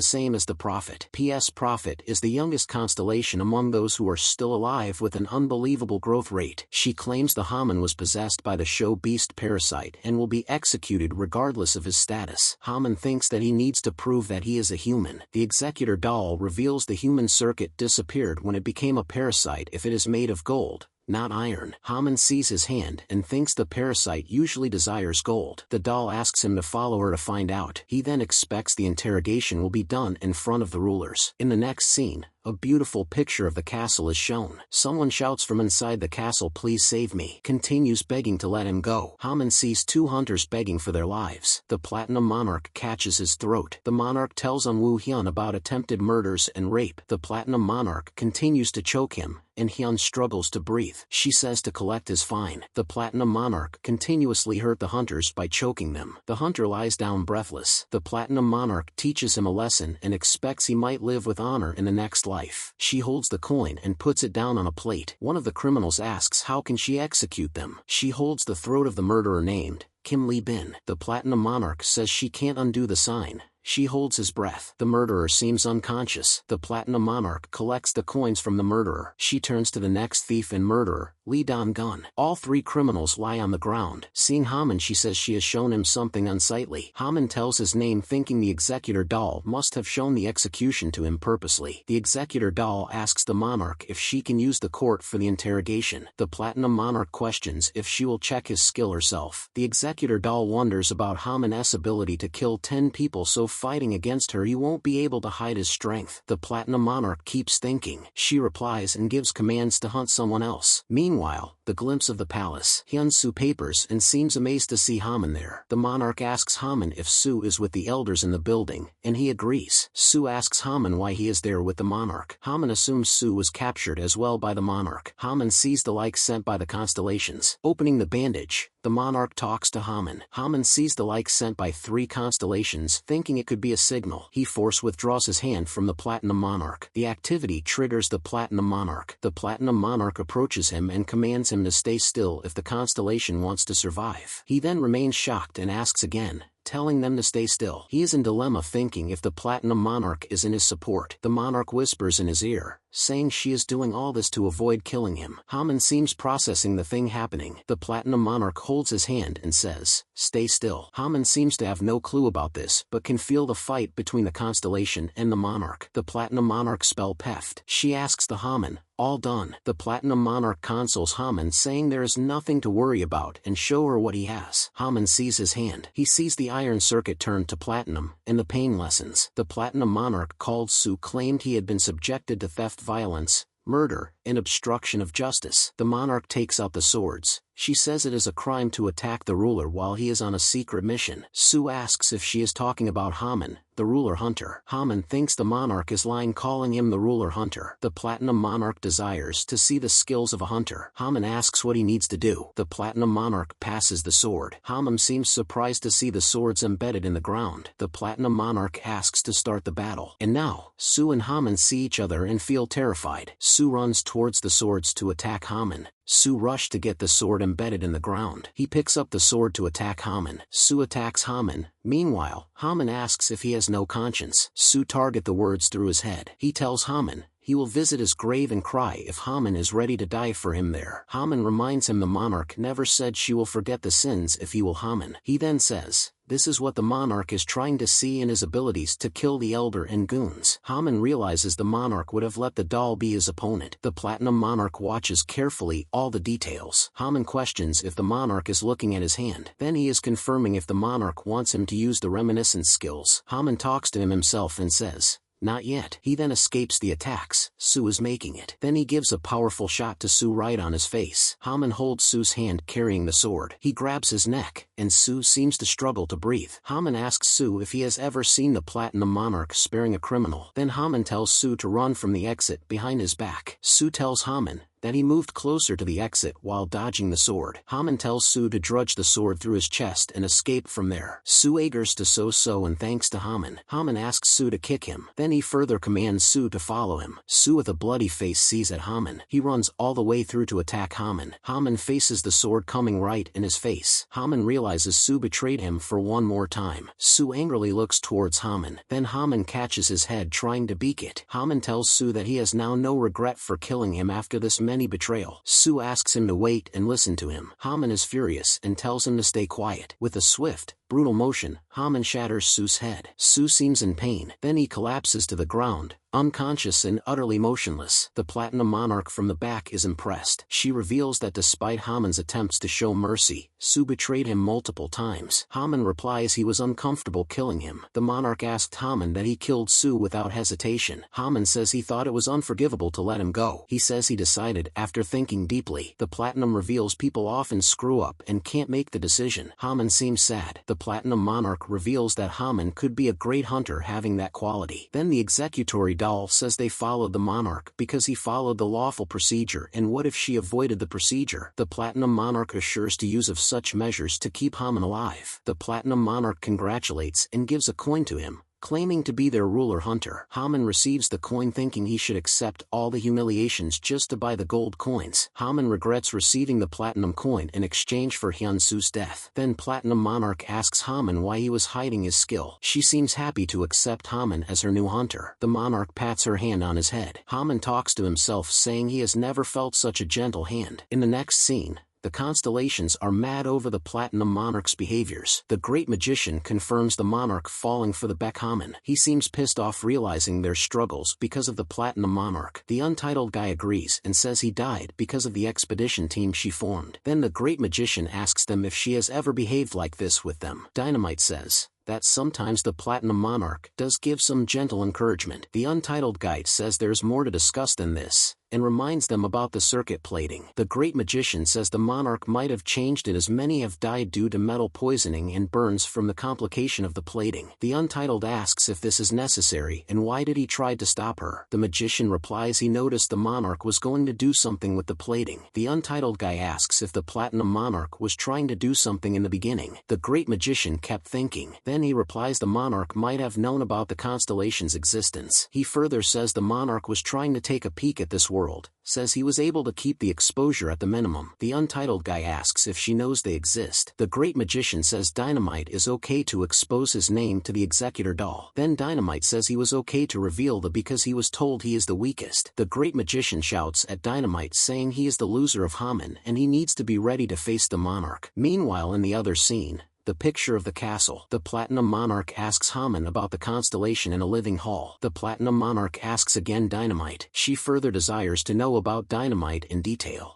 same as the Prophet. P.S. Prophet is the youngest constellation among those who are still alive with an unbelievable growth rate. She claims the Haman was possessed by the show beast parasite and will be executed regardless of his status. Haman thinks that he needs to prove that he is a human. The executor doll reveals the human circuit disappeared when it became a parasite if it is made of gold, not iron. Haman sees his hand and thinks the parasite usually desires gold. The doll asks him to follow her to find out. He then expects the interrogation will be done in front of the rulers. In the next scene, a beautiful picture of the castle is shown. Someone shouts from inside the castle, "Please save me." Continues begging to let him go. Haman sees 2 hunters begging for their lives. The Platinum Monarch catches his throat. The monarch tells Wu Hyun about attempted murders and rape. The Platinum Monarch continues to choke him, and Hyun struggles to breathe. She says to collect his fine. The Platinum Monarch continuously hurt the hunters by choking them. The hunter lies down breathless. The Platinum Monarch teaches him a lesson and expects he might live with honor in the next life. She holds the coin and puts it down on a plate. One of the criminals asks how can she execute them. She holds the throat of the murderer named Kim Lee Bin. The Platinum Monarch says she can't undo the sign. She holds his breath. The murderer seems unconscious. The Platinum Monarch collects the coins from the murderer. She turns to the next thief and murderer, Lee Dong-gun. All 3 criminals lie on the ground. Seeing Haman, she says she has shown him something unsightly. Haman tells his name, thinking the executor doll must have shown the execution to him purposely. The executor doll asks the monarch if she can use the court for the interrogation. The Platinum Monarch questions if she will check his skill herself. The executor doll wonders about Haman's ability to kill 10 people, so fighting against her he won't be able to hide his strength. The Platinum Monarch keeps thinking. She replies and gives commands to hunt someone else. Meanwhile, the glimpse of the palace. Hyun-soo papers and seems amazed to see Haman there. The monarch asks Haman if Soo is with the elders in the building, and he agrees. Soo asks Haman why he is there with the monarch. Haman assumes Soo was captured as well by the monarch. Haman sees the like sent by the constellations. Opening the bandage, the monarch talks to Haman. Haman sees the like sent by 3 constellations, thinking it could be a signal. He force withdraws his hand from the Platinum Monarch. The activity triggers the Platinum Monarch. The Platinum Monarch approaches him and commands him to stay still if the constellation wants to survive. He then remains shocked and asks again, telling them to stay still. He is in dilemma, thinking if the Platinum Monarch is in his support. The monarch whispers in his ear, saying she is doing all this to avoid killing him. Haman seems processing the thing happening. The Platinum Monarch holds his hand and says, "Stay still." Haman seems to have no clue about this, but can feel the fight between the constellation and the monarch. The Platinum Monarch spell Peft. She asks the Haman, "All done?" The Platinum Monarch consoles Haman, saying there is nothing to worry about and show her what he has. Haman sees his hand. He sees the iron circuit turn to platinum, and the pain lessens. The Platinum Monarch called Soo claimed he had been subjected to theft, violence, murder, and obstruction of justice. The monarch takes out the swords. She says it is a crime to attack the ruler while he is on a secret mission. Sue asks if she is talking about Haman, the ruler hunter. Haman thinks the monarch is lying, calling him the ruler hunter. The platinum monarch desires to see the skills of a hunter. Haman asks what he needs to do. The platinum monarch passes the sword. Haman seems surprised to see the swords embedded in the ground. The platinum monarch asks to start the battle. And now, Sue and Haman see each other and feel terrified. Sue runs towards the swords to attack Haman. Sue rushed to get the sword embedded in the ground. He picks up the sword to attack Haman. Sue attacks Haman. Meanwhile, Haman asks if he has no conscience. Sue target the words through his head. He tells Haman he will visit his grave and cry if Haman is ready to die for him there. Haman reminds him the monarch never said she will forget the sins if he will Haman. He then says, this is what the monarch is trying to see in his abilities to kill the elder and goons. Haman realizes the monarch would have let the doll be his opponent. The platinum monarch watches carefully all the details. Haman questions if the monarch is looking at his hand. Then he is confirming if the monarch wants him to use the reminiscence skills. Haman talks to him himself and says, not yet. He then escapes the attacks. Sue is making it. Then he gives a powerful shot to Sue right on his face. Haman holds Sue's hand carrying the sword. He grabs his neck, and Sue seems to struggle to breathe. Haman asks Sue if he has ever seen the platinum monarch sparing a criminal. Then Haman tells Sue to run from the exit behind his back. Sue tells Haman that he moved closer to the exit while dodging the sword. Haman tells Sue to drudge the sword through his chest and escape from there. Sue agrees to so and thanks to Haman. Haman asks Sue to kick him. Then he further commands Sue to follow him. Sue with a bloody face sees at Haman. He runs all the way through to attack Haman. Haman faces the sword coming right in his face. Haman realizes Sue betrayed him for one more time. Sue angrily looks towards Haman. Then Haman catches his head trying to beak it. Haman tells Sue that he has now no regret for killing him after this many betrayal. Sue asks him to wait and listen to him. Haman is furious and tells him to stay quiet. With a swift, brutal motion, Haman shatters Sue's head. Sue seems in pain. Then he collapses to the ground, unconscious and utterly motionless. The platinum monarch from the back is impressed. She reveals that despite Haman's attempts to show mercy, Sue betrayed him multiple times. Haman replies he was uncomfortable killing him. The monarch asked Haman that he killed Sue without hesitation. Haman says he thought it was unforgivable to let him go. He says he decided after thinking deeply. The platinum reveals people often screw up and can't make the decision. Haman seems sad. The platinum monarch reveals that Haman could be a great hunter having that quality. Then the executory doll says they followed the monarch because he followed the lawful procedure, and what if she avoided the procedure? The platinum monarch assures to use of such measures to keep Haman alive. The platinum monarch congratulates and gives a coin to him, claiming to be their ruler hunter. Haman receives the coin thinking he should accept all the humiliations just to buy the gold coins. Haman regrets receiving the platinum coin in exchange for Hyun-Soo's death. Then platinum monarch asks Haman why he was hiding his skill. She seems happy to accept Haman as her new hunter. The monarch pats her hand on his head. Haman talks to himself saying he has never felt such a gentle hand. In the next scene, the constellations are mad over the platinum monarch's behaviors. The great magician confirms the monarch falling for the Haman. He seems pissed off realizing their struggles because of the platinum monarch. The untitled guy agrees and says he died because of the expedition team she formed. Then the great magician asks them if she has ever behaved like this with them. Dynamite says that sometimes the platinum monarch does give some gentle encouragement. The untitled guide says there's more to discuss than this, and reminds them about the circuit plating. The great magician says the monarch might have changed it as many have died due to metal poisoning and burns from the complication of the plating. The untitled asks if this is necessary and why did he try to stop her. The magician replies he noticed the monarch was going to do something with the plating. The untitled guy asks if the platinum monarch was trying to do something in the beginning. The great magician kept thinking. Then he replies the monarch might have known about the constellation's existence. He further says the monarch was trying to take a peek at this world, says he was able to keep the exposure at the minimum. The untitled guy asks if she knows they exist. The great magician says Dynamite is okay to expose his name to the executor doll. Then Dynamite says he was okay to reveal the because he was told he is the weakest. The great magician shouts at Dynamite saying he is the loser of Haman and he needs to be ready to face the monarch. Meanwhile in the other scene, the picture of the castle. The platinum monarch asks Haman about the constellation in a living hall. The platinum monarch asks again Dynamite. She further desires to know about Dynamite in detail.